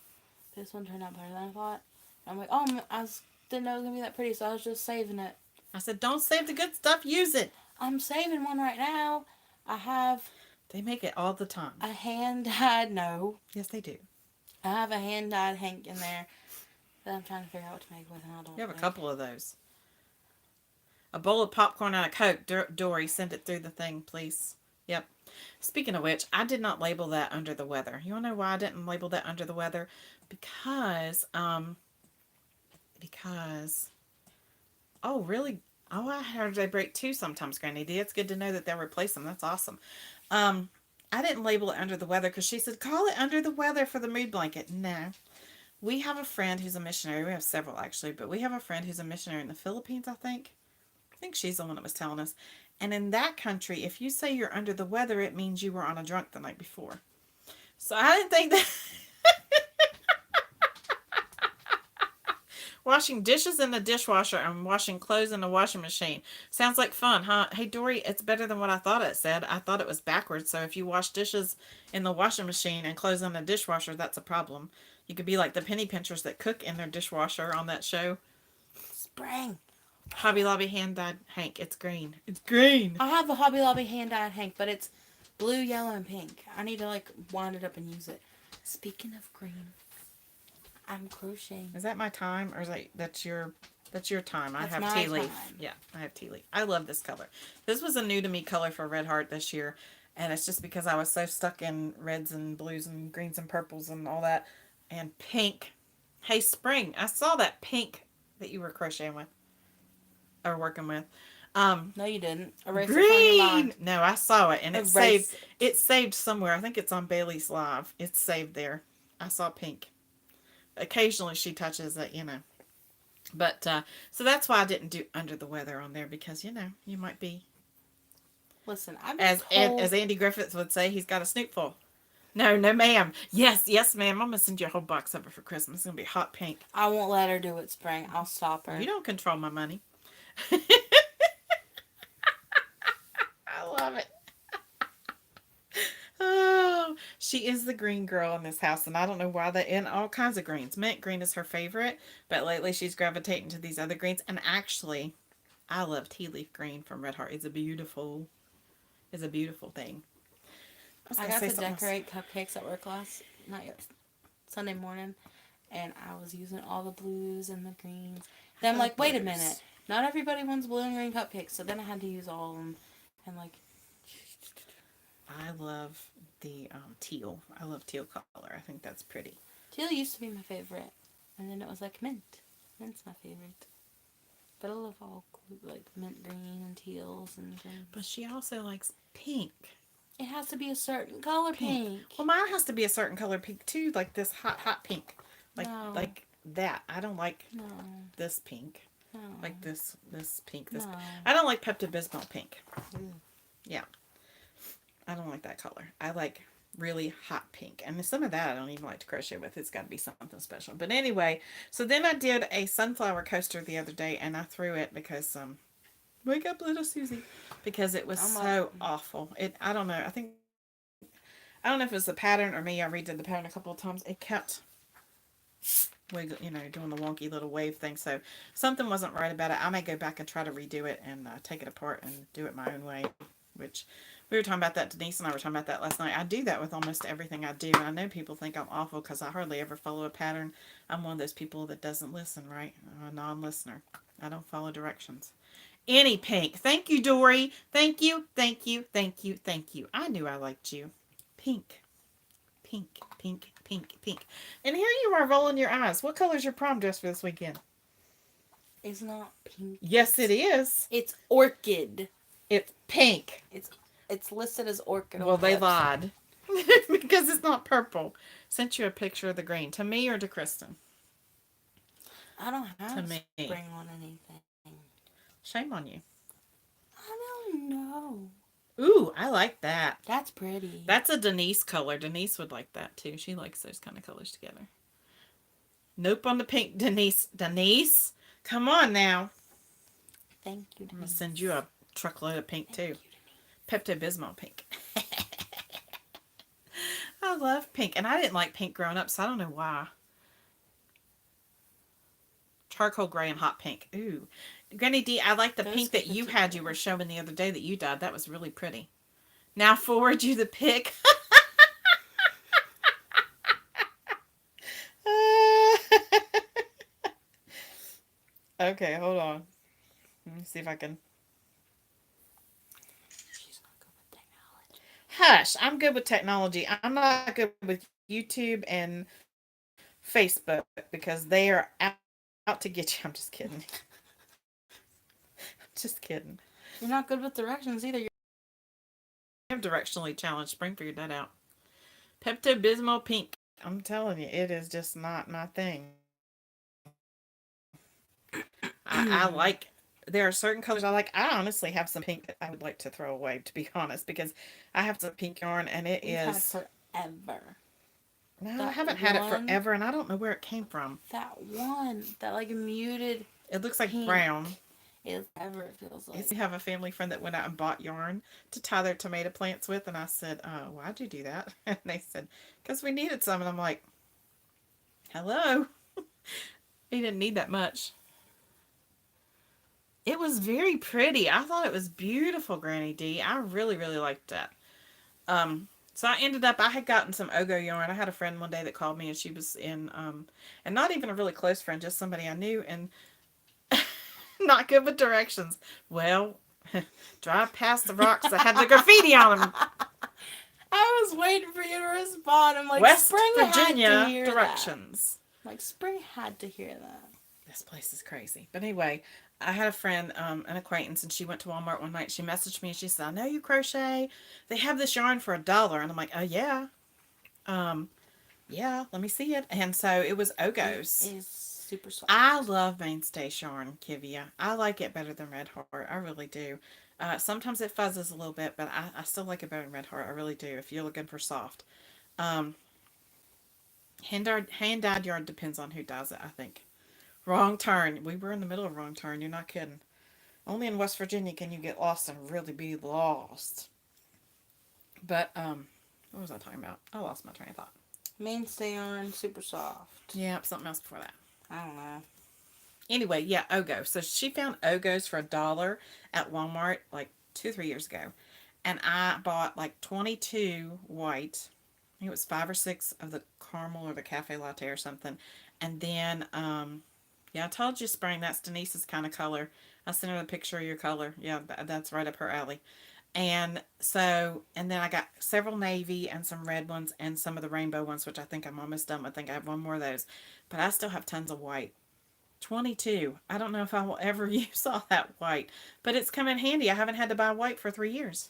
this one turned out better than I thought. I'm like, oh, didn't know it was going to be that pretty, so I was just saving it. I said, don't save the good stuff, use it. I'm saving one right now. I have They make it all the time. a hand-dyed, no. Yes, they do. I have a hand-dyed Hank in there that I'm trying to figure out what to make with, and I don't You have a think. couple of those. A bowl of popcorn and a Coke. Dory, send it through the thing, please. Yep. Speaking of which, I did not label that under the weather. You want to know why I didn't label that under the weather? Because, oh, really? Oh, I heard they break two sometimes, Granny D. It's good to know that they'll replace them. That's awesome. I didn't label it under the weather because she said, call it under the weather for the mood blanket. No. We have a friend who's a missionary. We have several, actually, but we have a friend who's a missionary in the Philippines, I think. I think she's the one that was telling us. And in that country, if you say you're under the weather, it means you were on a drunk the night before. So I didn't think that... Washing dishes in the dishwasher and washing clothes in the washing machine. Sounds like fun, huh? Hey, Dory, it's better than what I thought it said. I thought it was backwards. So if you wash dishes in the washing machine and clothes in the dishwasher, that's a problem. You could be like the penny pinchers that cook in their dishwasher on that show. Spring. Hobby Lobby hand-dyed Hank. It's green. It's green. I have a Hobby Lobby hand-dyed Hank, but it's blue, yellow, and pink. I need to, like, wind it up and use it. Speaking of green, I'm crocheting. Is that my time, or is that's your time? I That's have my tea leaf. time. Yeah, I have tea leaf. I love this color. This was a new to me color for Red Heart this year, and it's just because I was so stuck in reds and blues and greens and purples and all that, and pink. Hey, Spring, I saw that pink that you were crocheting with or working with. No, you didn't. Erase it from your Green. mind. No, I saw it, and Erase saved. it. It's saved somewhere. I think it's on Bailey's Live. It's saved there. I saw pink. Occasionally she touches it, you know. But, so that's why I didn't do under the weather on there, because, you know, you might be, Listen, I've been as told... as Andy Griffiths would say, he's got a snootful. No, no, ma'am. Yes, yes, ma'am. I'm going to send you a whole box of it for Christmas. It's going to be hot pink. I won't let her do it, Spring. I'll stop her. You don't control my money. I love it. Oh, she is the green girl in this house, and I don't know why that. And all kinds of greens. Mint green is her favorite, but lately she's gravitating to these other greens. And actually, I love tea leaf green from Red Heart. It's a beautiful thing. I got to decorate cupcakes at work Sunday morning, and I was using all the blues and the greens. Then I'm like, wait a minute, not everybody wants blue and green cupcakes, so then I had to use all of them, and like. I love the teal. I love teal color. I think that's pretty. Teal used to be my favorite, and then it was like mint. Mint's my favorite. But I love all like mint green and teals and greens. But she also likes pink. It has to be a certain color pink. Well, mine has to be a certain color pink too, like this hot pink, like No. like that. I don't like No. this pink, No. like this pink. This No. I don't like Pepto-Bismol pink. Mm. Yeah, I don't like that color. I like really hot pink, and some of that I don't even like to crochet with. It's got to be something special. But anyway, so then I did a sunflower coaster the other day, and I threw it because wake up little Susie, because it was so awful. I don't know. I don't know if it was the pattern or me. I redid the pattern a couple of times. It kept wiggle, doing the wonky little wave thing. So something wasn't right about it. I may go back and try to redo it and take it apart and do it my own way, which we were talking about that. Denise and I were talking about that last night. I do that with almost everything I do. And I know people think I'm awful because I hardly ever follow a pattern. I'm one of those people that doesn't listen, right? I'm a non-listener. I don't follow directions. Any pink. Thank you, Dory. Thank you, thank you, thank you, thank you. I knew I liked you. Pink. Pink, pink, pink, pink. And here you are rolling your eyes. What color's your prom dress for this weekend? It's not pink. Yes, it is. It's orchid. It's pink. It's listed as orchid. Well, they lied. Because it's not purple. Sent you a picture of the green. To me or to Kristen? I don't have To me. spring on anything. Shame on you. I don't know. Ooh, I like that. That's pretty. That's a Denise color. Denise would like that too. She likes those kind of colors together. Nope on the pink, Denise. Denise, come on now. Thank you, Denise. I'm going to send you a truckload of pink too. Pepto-Bismol pink. I love pink. And I didn't like pink growing up, so I don't know why. charcoal gray and hot pink. Ooh. Granny D, I like the Those pink get that you put had you were showing the other day that you dyed. That was really pretty. Now forward you the pic. Okay, hold on. Let me see if I can. She's not good with technology. Hush, I'm good with technology. I'm not good with YouTube and Facebook because they are out to get you. I'm just kidding. Just kidding. You're not good with directions either. I am directionally challenged. Spring figured that out. Pepto Bismol pink. I'm telling you, it is just not my thing. I like. There are certain colors I like. I honestly have some pink that I would like to throw away, to be honest, because I have some pink yarn and it You've had it is. forever. No, I That haven't had it one, forever, and I don't know where it came from. that like muted It looks like pink brown. is ever, it feels I used like. to have a family friend that went out and bought yarn to tie their tomato plants with, and I said, "Why'd you do that?" And they said, "Because we needed some." And I'm like, "Hello." He didn't need that much. It was very pretty. I thought it was beautiful, Granny D. I really, really liked that. So I ended up, I had gotten some Ogo yarn. I had a friend one day that called me, and she was in, and not even a really close friend, just somebody I knew, and not good with directions. Well, drive past the rocks that had the graffiti on them. I was waiting for you to respond. I'm like, West Spring had to Virginia hear directions. that. Like, Spring had to hear that. This place is crazy. But anyway, I had a friend, an acquaintance, and she went to Walmart one night. She messaged me and she said, "I know you crochet. They have this yarn for $1." And I'm like, "Oh yeah, um, yeah. Let me see it." And so it was It Ogos. is super soft. I love Mainstay yarn, Kivia. I like it better than Red Heart. I really do. Sometimes it fuzzes a little bit, but I still like it better than Red Heart. I really do. If you're looking for soft, um, hand dyed yarn depends on who does it. I think. Wrong turn. We were in the middle of wrong turn. You're not kidding. Only in West Virginia can you get lost and really be lost. But what was I talking about? I lost my train of thought. Mainstay yarn, super soft. Yeah, something else before that. I don't know. Anyway, yeah, Ogo. So she found Ogos for $1 at Walmart like 2 or 3 years ago, and I bought like 22 white. I think it was 5 or 6 of the caramel or the cafe latte or something, and then yeah, I told you, Spring, that's Denise's kind of color. I sent her a picture of your color. Yeah, that's right up her alley. And so, and then I got several navy and some red ones and some of the rainbow ones, which I think I'm almost done. I think I have one more of those, but I still have tons of white. 22. I don't know if I will ever use all that white, but it's come in handy. I haven't had to buy white for 3 years.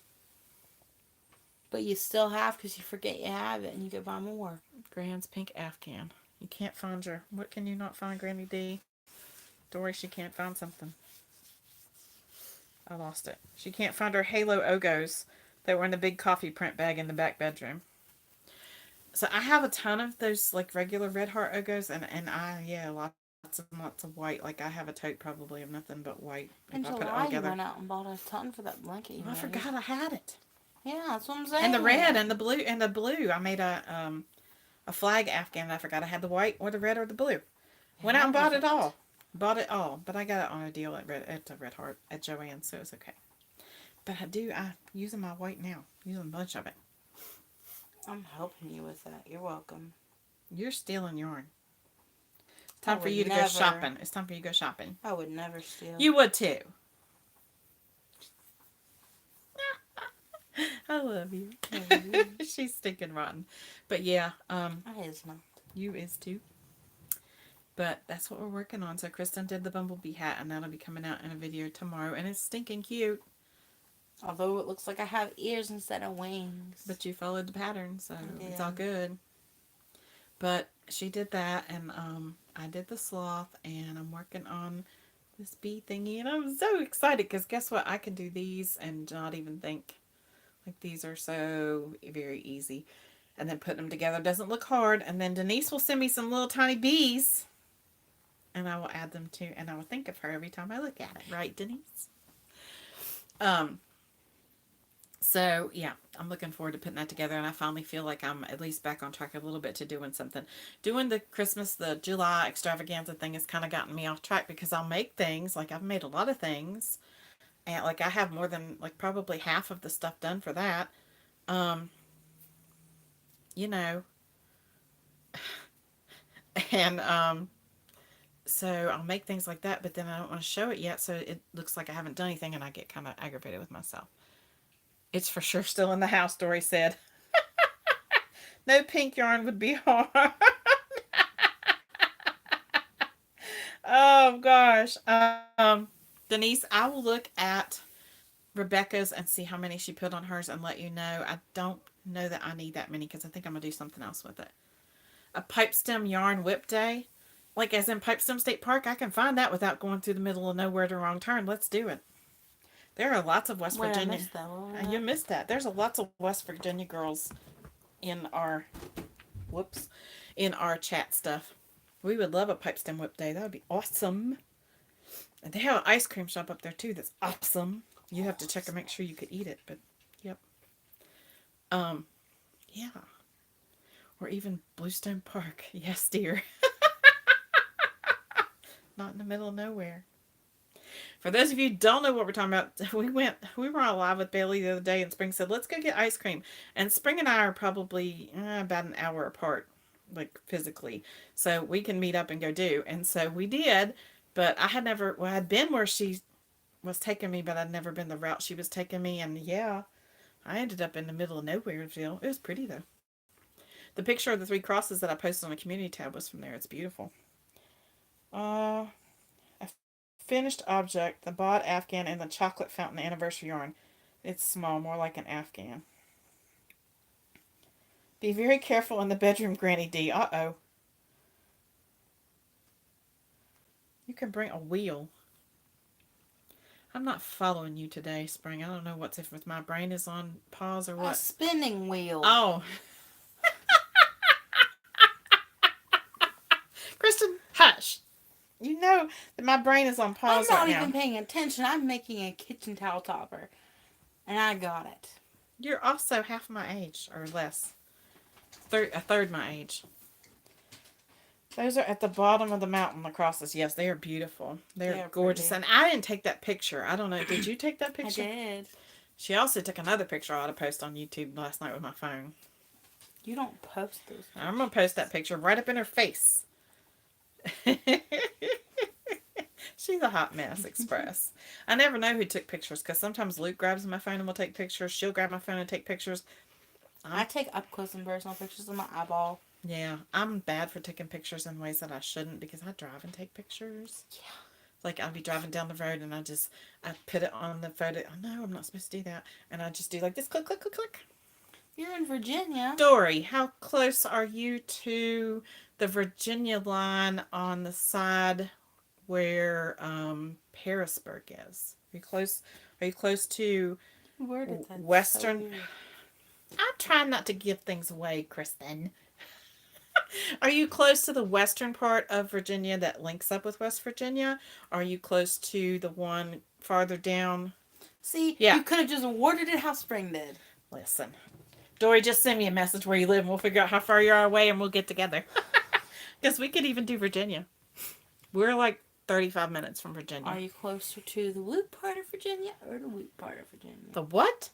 But you still have because you forget you have it and you go buy more. Gran's pink Afghan. You can't find your. What can you not find, Granny D? Dory, she can't find something. I lost it. She can't find her Halo Ogos that were in the big coffee print bag in the back bedroom. So I have a ton of those like regular Red Heart Ogos, and I yeah, lots of white. Like I have a tote probably of nothing but white. If I In put it all July, you together. went out and bought a ton for that blanket you Oh, I made. forgot I had it. Yeah, that's what I'm saying. And the red and the blue and the blue. I made a flag Afghan. And I forgot I had the white or the red or the blue. Went out and bought it all. Bought it all, but I got it on a deal at Red Heart at Joann's, so it's okay. But I using my white now, using a bunch of it. I'm helping you with that. You're welcome. You're stealing yarn. It's time for would you to go never. shopping. It's time for you to go shopping. I would never steal. You would too. I love you. She's stinking rotten. But yeah, I is not. you is too. But that's what we're working on. So Kristen did the Bumblebee hat, and that'll be coming out in a video tomorrow, and it's stinking cute. Although it looks like I have ears instead of wings. But you followed the pattern, so I it's all did. good. But she did that, and I did the sloth, and I'm working on this bee thingy, and I'm so excited because guess what? I can do these and not even think. Like these are so very easy. And then putting them together doesn't look hard. And then Denise will send me some little tiny bees, and I will add them to, and I will think of her every time I look at it. Right, Denise? Um. So, yeah, I'm looking forward to putting that together, and I finally feel like I'm at least back on track a little bit to doing something. Doing the Christmas, the July extravaganza thing has kind of gotten me off track because I'll make things, like I've made a lot of things, and like I have more than like probably half of the stuff done for that. Um, you know, and so I'll make things like that, but then I don't want to show it yet, so it looks like I haven't done anything, and I get kind of aggravated with myself. It's for sure still in the house, Dory said. No pink yarn would be hard. Oh gosh. Denise, I will look at Rebecca's and see how many she put on hers and let you know. I don't know that I need that many because I think I'm gonna do something else with it. A pipe stem yarn whip day, like as in Pipestem State Park. I can find that without going through the middle of nowhere to wrong turn. Let's do it. There are lots of West Wait, I Virginia. missed that You one. missed that. There's a lots of West Virginia girls in our whoops in our chat stuff. We would love a pipe stem whip day. That would be awesome. And they have an ice cream shop up there too. That's awesome. You have to check and make sure you could eat it, but yep. Um, yeah. Or even Bluestone Park. Yes, dear. Not in the middle of nowhere. For those of you who don't know what we're talking about, we were on live with Bailey the other day, and Spring said, let's go get ice cream. And Spring and I are probably about an hour apart, like physically. So we can meet up and go do. And so we did, but I had never, well, I'd been where she was taking me, but I'd never been the route she was taking me. And yeah, I ended up in the middle of Nowhereville. It was pretty though. The picture of the 3 crosses that I posted on the community tab was from there. It's beautiful. A finished object, the bod Afghan and the chocolate fountain anniversary yarn. It's small, more like an Afghan. Be very careful in the bedroom, Granny D. Uh-oh. You can bring a wheel. I'm not following you today, Spring. I don't know what's if my brain is on pause or what. A spinning wheel. Oh. Kristen, hush. You know that my brain is on pause I'm not right now. even paying attention. I'm making a kitchen towel topper. And I got it. You're also half my age, or less. A third my age. Those are at the bottom of the mountain, the crosses. Yes, they are beautiful. They're gorgeous. Pretty. And I didn't take that picture. I don't know. Did you take that picture? I did. She also took another picture I ought to post on YouTube last night with my phone. You don't post those pictures. I'm going to post that picture right up in her face. She's a hot mess express. I never know who took pictures because sometimes Luke grabs my phone and will take pictures. She'll grab my phone and take pictures. I take up close and personal pictures of my eyeball. Yeah, I'm bad for taking pictures in ways that I shouldn't because I drive and take pictures. Yeah. Like I'll be driving down the road and I put it on the photo. Oh, no, I'm not supposed to do that. And I just do like this, click, click, click, click. You're in Virginia. Dory, how close are you to the Virginia line on the side where Harrisburg is? Are you close? Are you close to Where did that Western? So I'm trying not to give things away, Kristen. Are you close to the western part of Virginia that links up with West Virginia? Are you close to the one farther down? See, yeah. You could have just awarded it how Spring did. Listen. Dory, just send me a message where you live and we'll figure out how far you are away and we'll get together. Because we could even do Virginia. We're like 35 minutes from Virginia. Are you closer to the whoop part of Virginia or the whoop part of Virginia? The what?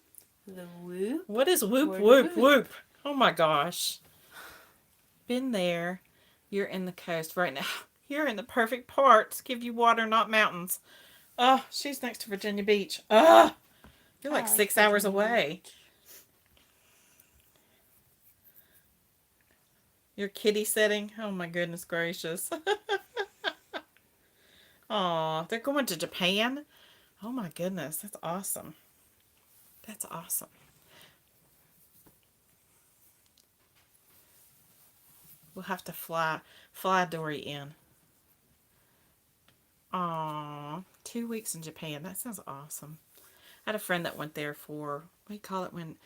The whoop. What is whoop, whoop, whoop? Oh my gosh. Been there. You're in the coast right now. You're in the perfect parts. Give you water, not mountains. Oh, she's next to Virginia Beach. Oh, you're like 6 hours away. Your kitty setting. Oh my goodness gracious. Aw, they're going to Japan? Oh my goodness, that's awesome. That's awesome. We'll have to fly Dory in. Aw, 2 weeks in Japan. That sounds awesome. I had a friend that went there for, what do you call it when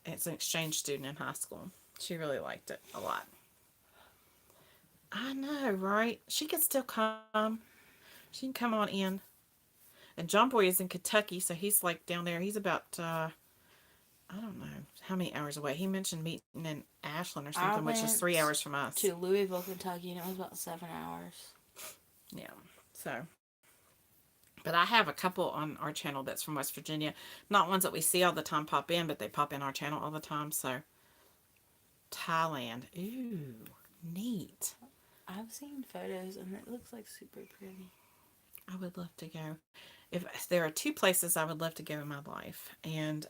it's an exchange student in high school. She really liked it a lot. I know, right? She could still come. She can come on in. And John Boy is in Kentucky, so he's like down there. He's about I don't know how many hours away. He mentioned meeting in Ashland or I something, which is went 3 hours from us. to Louisville, Kentucky, and it was about 7 hours. Yeah. So, but I have a couple on our channel that's from West Virginia. Not ones that we see all the time pop in, but they pop in our channel all the time. So, Thailand. Ooh, neat. I've seen photos, and it looks like super pretty. I would love to go. If there are two places I would love to go in my life, and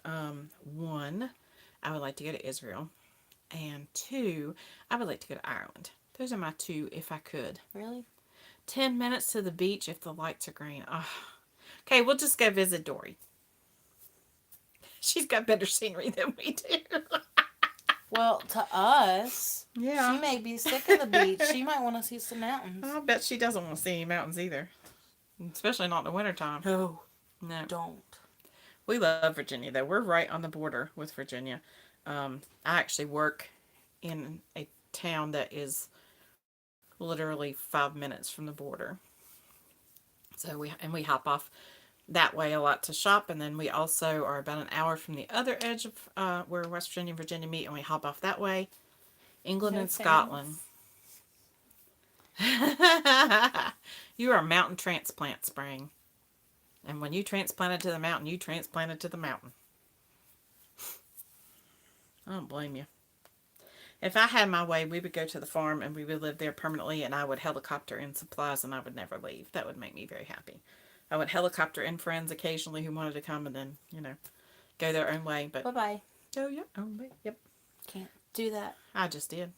one, I would like to go to Israel, and two, I would like to go to Ireland. Those are my two if I could. Really? 10 minutes to the beach if the lights are green. Oh. Okay, we'll just go visit Dory. She's got better scenery than we do. Well, to us, Yeah. she may be sick of the beach. She might want to see some mountains. I bet she doesn't want to see any mountains either. Especially not in the wintertime. No, No. don't. We love Virginia, though. We're right on the border with Virginia. I actually work in a town that is literally 5 minutes from the border. So we hop off that way a lot to shop, and then we also are about an hour from the other edge of where West Virginia and Virginia meet, and we hop off that way. England No and thanks. Scotland. You are a mountain transplant, Spring. And when you transplanted to the mountain, you transplanted to the mountain. I don't blame you. If I had my way, we would go to the farm and we would live there permanently, and I would helicopter in supplies and I would never leave. That would make me very happy. I would helicopter in friends occasionally who wanted to come and then, go their own way. But Bye-bye. go your own way. Yep. Can't do that. I just did.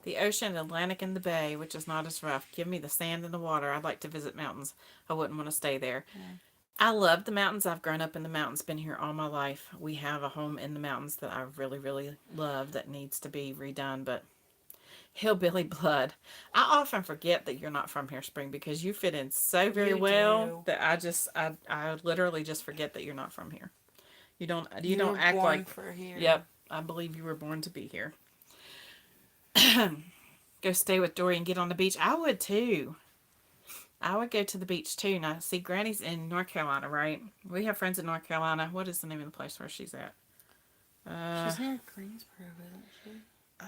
The ocean, Atlantic, and the bay, which is not as rough. Give me the sand and the water. I'd like to visit mountains. I wouldn't want to stay there. Yeah. I love the mountains. I've grown up in the mountains, been here all my life. We have a home in the mountains that I really, really love that needs to be redone, but hillbilly blood. I often forget that you're not from here, Spring, because you fit in so very well that I literally just forget that you're not from here. You don't act born like for here. Yep, I believe you were born to be here. Go stay with Dory and get on the beach. I would too. I would go to the beach too. Now, see, Granny's in North Carolina, right? We have friends in North Carolina. What is the name of the place where she's at? She's near Greensboro, isn't she?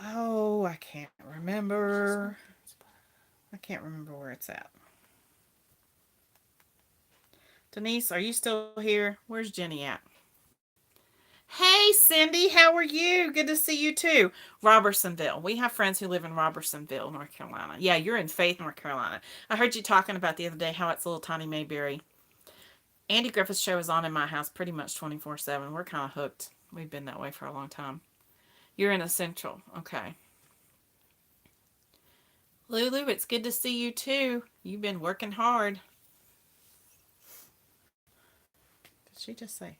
Oh, I can't remember. I can't remember where it's at. Denise, are you still here? Where's Jenny at? Hey, Cindy, how are you? Good to see you too. Robertsonville. We have friends who live in Robertsonville, North Carolina. Yeah, you're in Faith, North Carolina. I heard you talking about the other day how it's a little tiny Mayberry. Andy Griffith's show is on in my house pretty much 24/7. We're kind of hooked. We've been that way for a long time. You're in the Central. Okay. Lulu, it's good to see you too. You've been working hard. Did she just say?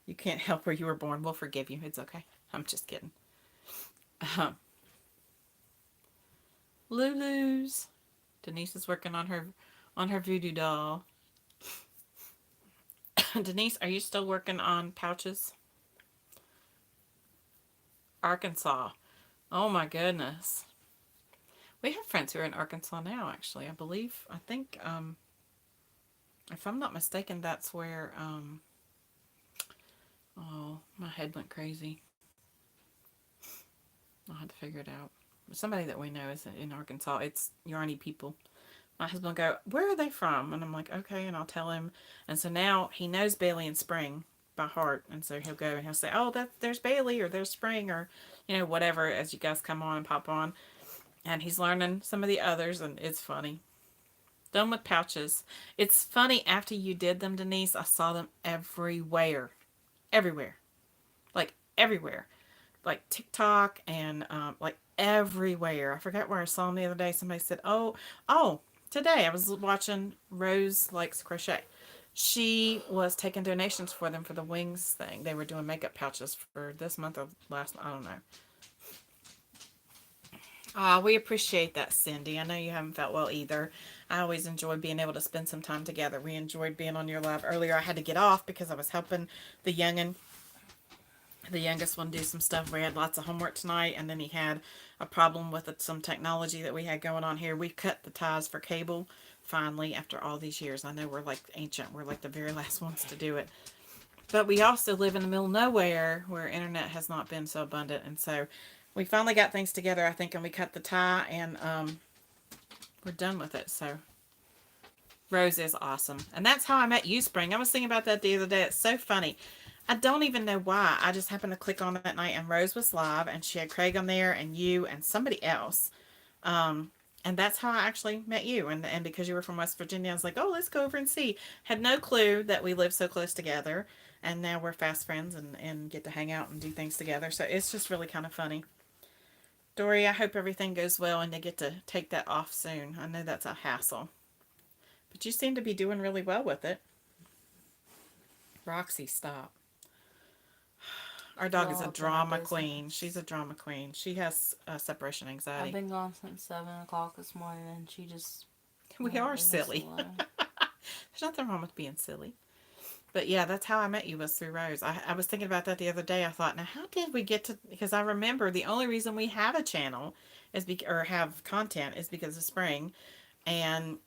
You can't help where you were born. We'll forgive you. It's okay. I'm just kidding. Lulu's. Denise is working on her voodoo doll. Denise, are you still working on pouches? Arkansas. Oh my goodness. We have friends who are in Arkansas now, actually. I think, if I'm not mistaken, that's where, oh, my head went crazy. I'll have to figure it out. Somebody that we know is in Arkansas. It's Yarny people. My husband will go, where are they from? And I'm like, okay, and I'll tell him. And so now he knows Bailey and Spring by heart. And so he'll go and he'll say, oh, there's Bailey or there's Spring or, whatever as you guys come on and pop on. And he's learning some of the others, and it's funny. Done with pouches. It's funny, after you did them, Denise, I saw them everywhere. Everywhere. Like, everywhere. Like TikTok and, like, everywhere. I forgot where I saw them the other day. Somebody said, oh, today I was watching Rose Likes Crochet. She was taking donations for them for the wings thing. They were doing makeup pouches for this month or last, I don't know. We appreciate that, Cindy. I know you haven't felt well either. I always enjoy being able to spend some time together. We enjoyed being on your live earlier. I had to get off because I was helping the youngest one do some stuff. We had lots of homework tonight, and then he had a problem with some technology that we had going on here. We cut the ties for cable, finally, after all these years. I know we're like ancient. We're like the very last ones to do it. But we also live in the middle of nowhere where internet has not been so abundant. And so we finally got things together, I think, and we cut the tie, and we're done with it. So Rose is awesome. And that's how I met you, Spring. I was thinking about that the other day. It's so funny. I don't even know why. I just happened to click on it that night, and Rose was live, and she had Craig on there, and you, and somebody else. And that's how I actually met you. And because you were from West Virginia, I was like, oh, let's go over and see. Had no clue that we lived so close together. And now we're fast friends and get to hang out and do things together. So it's just really kind of funny. Dory, I hope everything goes well and they get to take that off soon. I know that's a hassle. But you seem to be doing really well with it. Roxy, stop. Our dog is a drama queen. She's a drama queen. She has separation anxiety. I've been gone since 7 o'clock this morning, and she just... We are silly. There's nothing wrong with being silly. But yeah, that's how I met you, was through Rose. I was thinking about that the other day. I thought, now how did we get to... Because I remember the only reason we have a channel is or have content is because of Spring. And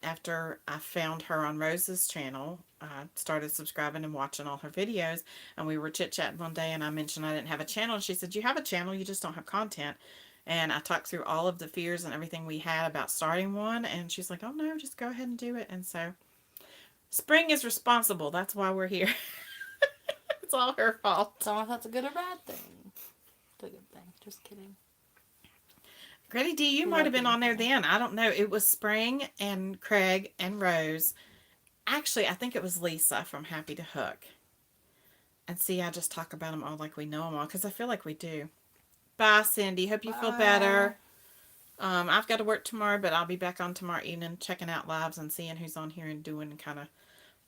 after I found her on Rose's channel, I started subscribing and watching all her videos, and we were chit-chatting one day, and I mentioned I didn't have a channel, and she said, you have a channel, you just don't have content. And I talked through all of the fears and everything we had about starting one, and she's like, oh no, just go ahead and do it. And so Spring is responsible. That's why we're here. It's all her fault. I don't know if that's a good or bad thing. It's a good thing. Just kidding. Granny D, you might have been on there then. I don't know. It was Spring and Craig and Rose. Actually, I think it was Lisa from Happy to Hook. And see, I just talk about them all like we know them all, because I feel like we do. Bye, Cindy. Hope you feel better. I've got to work tomorrow, but I'll be back on tomorrow evening checking out lives and seeing who's on here and doing kind of...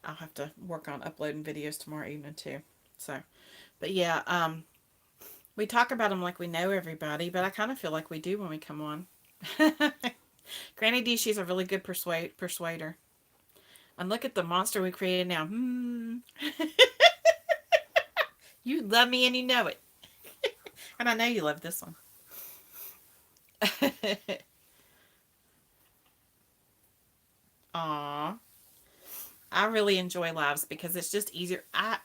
I'll have to work on uploading videos tomorrow evening too. So, but yeah, we talk about them like we know everybody, but I kind of feel like we do when we come on. Granny D, she's a really good persuader. And look at the monster we created now. You love me and you know it. And I know you love this one. Aww. I really enjoy lives because it's just easier. I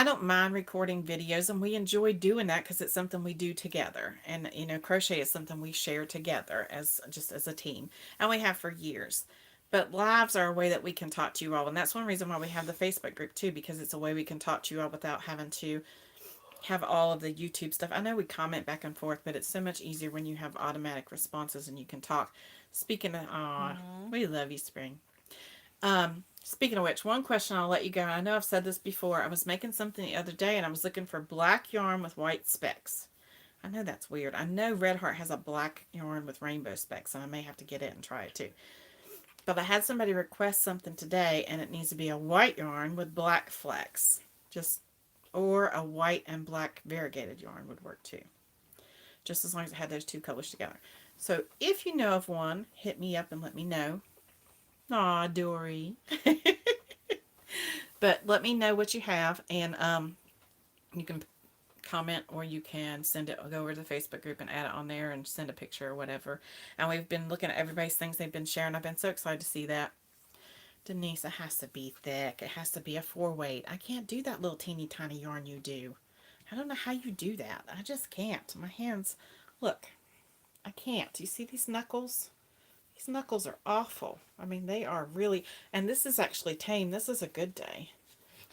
don't mind recording videos, and we enjoy doing that because it's something we do together. And, you know, crochet is something we share together as a team. And we have for years. But lives are a way that we can talk to you all. And that's one reason why we have the Facebook group too, because it's a way we can talk to you all without having to have all of the YouTube stuff. I know we comment back and forth, but it's so much easier when you have automatic responses and you can talk. Speaking of, we love you, Spring. Speaking of which, one question I'll let you go. I know I've said this before. I was making something the other day and I was looking for black yarn with white specks. I know that's weird. I know Red Heart has a black yarn with rainbow specks, and I may have to get it and try it too. But I had somebody request something today, and it needs to be a white yarn with black flecks. Or a white and black variegated yarn would work too. Just as long as it had those two colors together. So if you know of one, hit me up and let me know. Aw, Dory. But let me know what you have, and you can comment, or you can send it, go over to the Facebook group and add it on there and send a picture or whatever. And we've been looking at everybody's things they've been sharing. I've been so excited to see that. Denise, it has to be thick. It has to be a 4-weight. I can't do that little teeny tiny yarn you do. I don't know how you do that. I just can't. My hands, look, I can't. You see these knuckles? These knuckles are awful. I mean, they are really, and this is actually tame. This is a good day.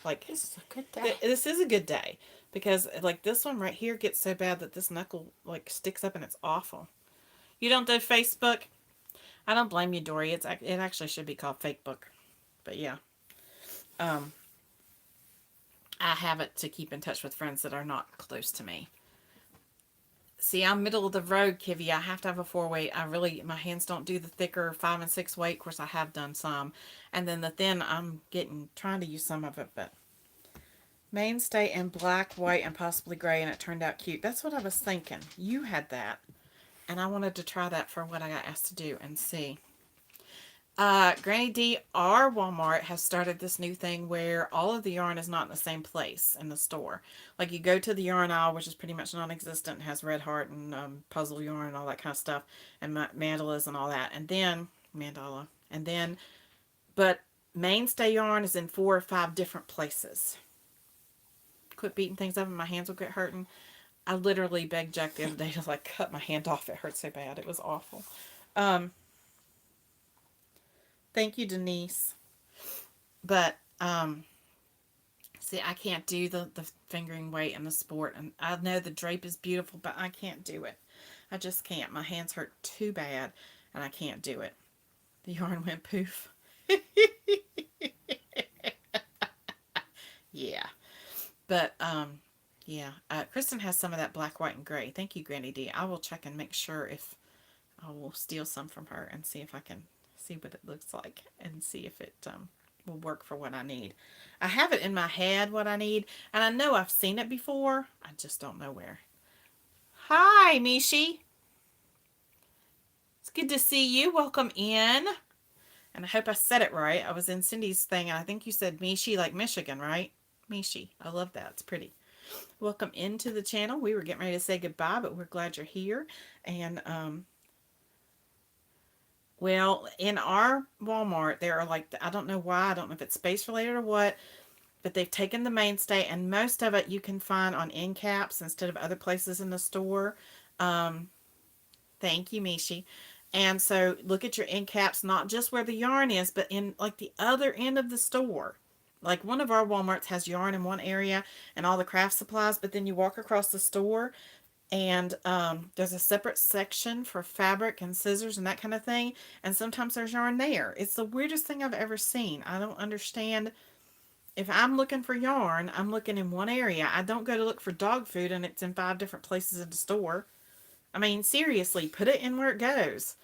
Like, this is a good day. This is a good day, because like this one right here gets so bad that this knuckle like sticks up and it's awful. You don't do Facebook? I don't blame you, Dory. It actually should be called Fakebook. But yeah. I have it to keep in touch with friends that are not close to me. See, I'm middle of the road, Kivy. I have to have a 4-weight. My hands don't do the thicker 5 and 6 weight. Of course, I have done some. And then the thin, I'm trying to use some of it, but mainstay in black, white, and possibly gray, and it turned out cute. That's what I was thinking. You had that. And I wanted to try that for what I got asked to do and see. Granny D, our Walmart has started this new thing where all of the yarn is not in the same place in the store. Like, you go to the yarn aisle, which is pretty much non-existent, has Red Heart and puzzle yarn and all that kind of stuff, and mandalas and all that, and then but mainstay yarn is in 4 or 5 different places. quit beating things up and my hands will get hurting. I literally begged Jack the other day to like cut my hand off. It hurt so bad. It was awful. Um, Thank you, Denise. But see, I can't do the fingering weight and the sport. And I know the drape is beautiful, but I can't do it. I just can't. My hands hurt too bad, and I can't do it. The yarn went poof. Yeah. But, yeah. Kristen has some of that black, white, and gray. Thank you, Granny D. I will check and make sure if I will steal some from her and see if I can see what it looks like and see if it will work for what I need. I have it in my head what I need, and I know I've seen it before. I just don't know where. Hi, Mishi. It's good to see you. Welcome in. And I hope I said it right. I was in Cindy's thing, and I think you said Mishi like Michigan, right? Mishi. I love that. It's pretty. Welcome into the channel. We were getting ready to say goodbye, but we're glad you're here. And, well, in our Walmart, there are like, I don't know why, I don't know if it's space related or what, but they've taken the mainstay, and most of it you can find on end caps instead of other places in the store. Thank you, Mishi. And so look at your end caps, not just where the yarn is, but in like the other end of the store. Like one of our Walmarts has yarn in one area and all the craft supplies, but then you walk across the store and there's a separate section for fabric and scissors and that kind of thing. And sometimes there's yarn there. It's the weirdest thing I've ever seen. I don't understand. If I'm looking for yarn, I'm looking in one area. I don't go to look for dog food and it's in 5 different places in the store. I mean, seriously, put it in where it goes.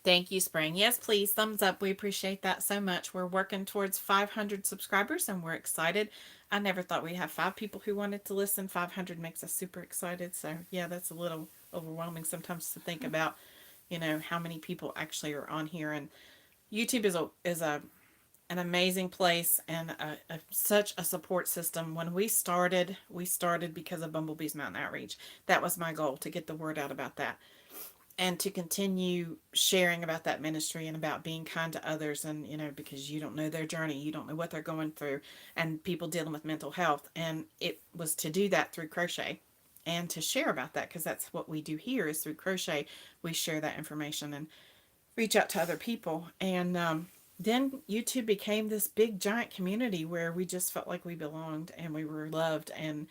Thank you, Spring. Yes, please. Thumbs up. We appreciate that so much. We're working towards 500 subscribers and we're excited. I never thought we'd have 5 people who wanted to listen. 500 makes us super excited. So, yeah, that's a little overwhelming sometimes to think about, you know, how many people actually are on here. And YouTube is an amazing place and such a support system. When we started because of Bumblebee's Mountain Outreach. That was my goal, to get the word out about that. And to continue sharing about that ministry and about being kind to others, and you know, because you don't know their journey, you don't know what they're going through, and people dealing with mental health. And it was to do that through crochet and to share about that, because that's what we do here, is through crochet we share that information and reach out to other people. And then YouTube became this big giant community where we just felt like we belonged and we were loved and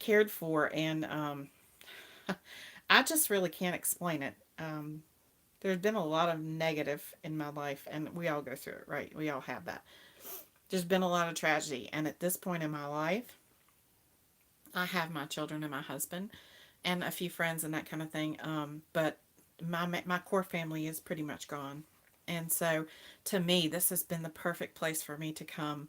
cared for. And I just really can't explain it. There's been a lot of negative in my life, and we all go through it, right? We all have that. There's been a lot of tragedy, and at this point in my life, I have my children and my husband and a few friends and that kind of thing. But my core family is pretty much gone. And so to me, this has been the perfect place for me to come,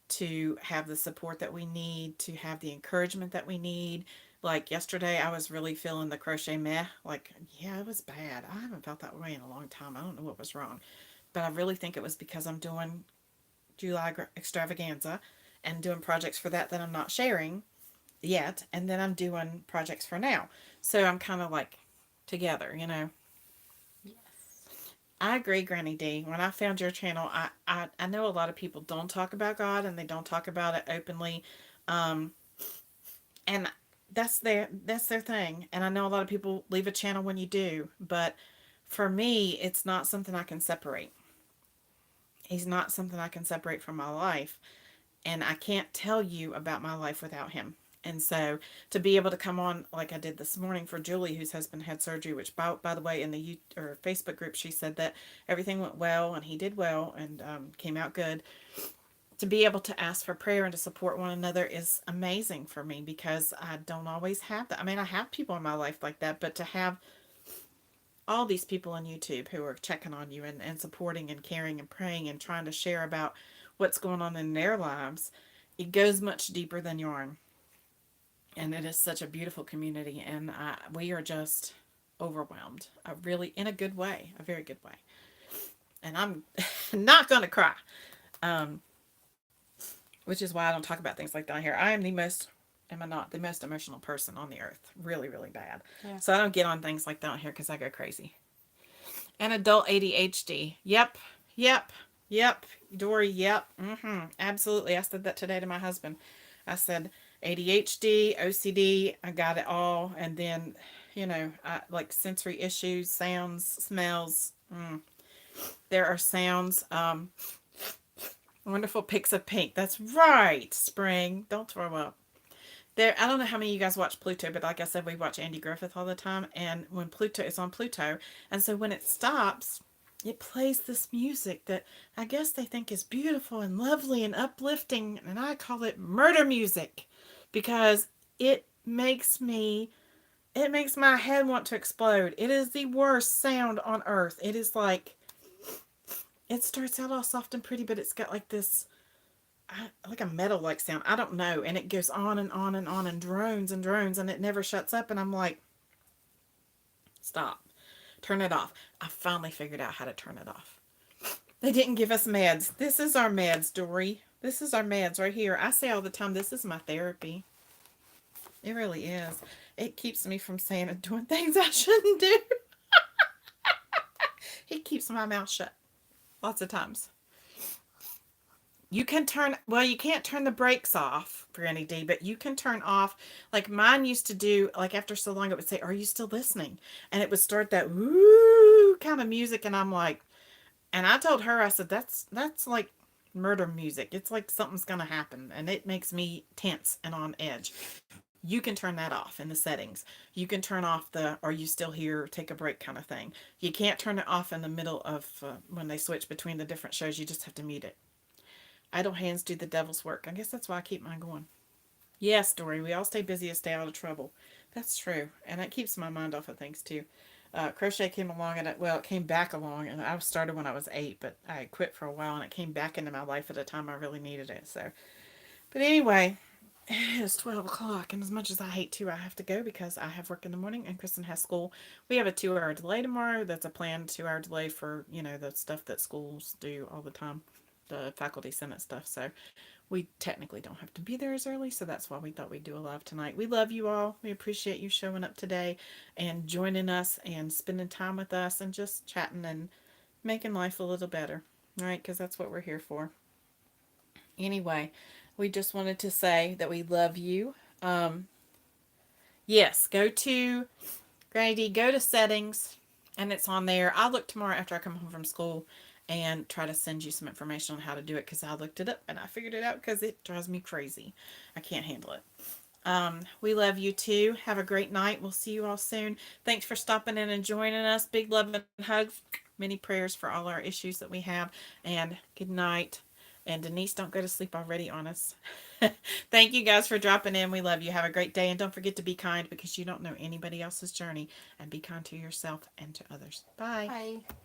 to have the support that we need, to have the encouragement that we need. Like yesterday, I was really feeling the crochet meh. Like, yeah, it was bad. I haven't felt that way in a long time. I don't know what was wrong. But I really think it was because I'm doing July extravaganza and doing projects for that I'm not sharing yet. And then I'm doing projects for now. So I'm kind of like together, you know. Yes. I agree, Granny D. When I found your channel, I know a lot of people don't talk about God and they don't talk about it openly. And that's their thing. And I know a lot of people leave a channel when you do, but for me, it's not something I can separate. He's not something I can separate from my life. And I can't tell you about my life without him. And so to be able to come on like I did this morning for Julie, whose husband had surgery, which by the way, in the Facebook group, she said that everything went well and he did well and came out good. To be able to ask for prayer and to support one another is amazing for me, because I don't always have that. I mean, I have people in my life like that, but to have all these people on YouTube who are checking on you and supporting and caring and praying and trying to share about what's going on in their lives, it goes much deeper than yarn. And it is such a beautiful community, and we are just overwhelmed. Really, in a good way, a very good way. And I'm not going to cry. Which is why I don't talk about things like that here. I am am I not the most emotional person on the earth? Really, really bad. Yeah. So I don't get on things like that here because I go crazy. And adult ADHD. Yep. Dory, yep. Absolutely. I said that today to my husband. I said ADHD, OCD, I got it all. And then, like sensory issues, sounds, smells. There are sounds. Wonderful Picks of Pink. That's right, Spring. Don't throw up. There, I don't know how many of you guys watch Pluto, but like I said, we watch Andy Griffith all the time. And when Pluto is on Pluto, and so when it stops, it plays this music that I guess they think is beautiful and lovely and uplifting, and I call it murder music because it makes me it makes my head want to explode. It is the worst sound on earth. It is like it starts out all soft and pretty, but it's got like this like a metal like sound. I don't know, and it goes on and on and on and drones, and it never shuts up. And I'm like, stop, turn it off. I finally figured out how to turn it off. They didn't give us meds. This is our meds, Dory. This is our meds right here. I say all the time, this is my therapy. It really is. It keeps me from saying and doing things I shouldn't do. It keeps my mouth shut lots of times. You can you can't turn the brakes off, Granny D, but you can turn off, like mine used to do, like after so long it would say, are you still listening? And it would start that woo kind of music, and I'm like, and I told her, I said, that's like murder music. It's like something's going to happen, and it makes me tense and on edge. You can turn that off in the settings. You can turn off the are you still here, take a break kind of thing. You can't turn it off in the middle of when they switch between the different shows. You just have to mute it. Idle hands do the devil's work. I guess that's why I keep mine going. Yes, Dory, we all stay busy to stay out of trouble. That's true. And that keeps my mind off of things too. Crochet came along, and it came back along, and I started when I was 8, but I had quit for a while, and it came back into my life at a time I really needed it. So, but anyway, it's 12 o'clock, and as much as I hate to, I have to go because I have work in the morning and Kristen has school. We have a 2-hour delay tomorrow. That's a planned 2-hour delay for, the stuff that schools do all the time, the faculty senate stuff. So we technically don't have to be there as early, so that's why we thought we'd do a live tonight. We love you all. We appreciate you showing up today and joining us and spending time with us and just chatting and making life a little better, all right? Because that's what we're here for. Anyway, we just wanted to say that we love you. Yes, go to Granny D, go to settings, and it's on there. I'll look tomorrow after I come home from school and try to send you some information on how to do it, because I looked it up and I figured it out because it drives me crazy. I can't handle it. We love you too. Have a great night. We'll see you all soon. Thanks for stopping in and joining us. Big love and hugs. Many prayers for all our issues that we have. And good night. And Denise, don't go to sleep already on us. Thank you guys for dropping in. We love you. Have a great day. And don't forget to be kind, because you don't know anybody else's journey. And be kind to yourself and to others. Bye. Bye.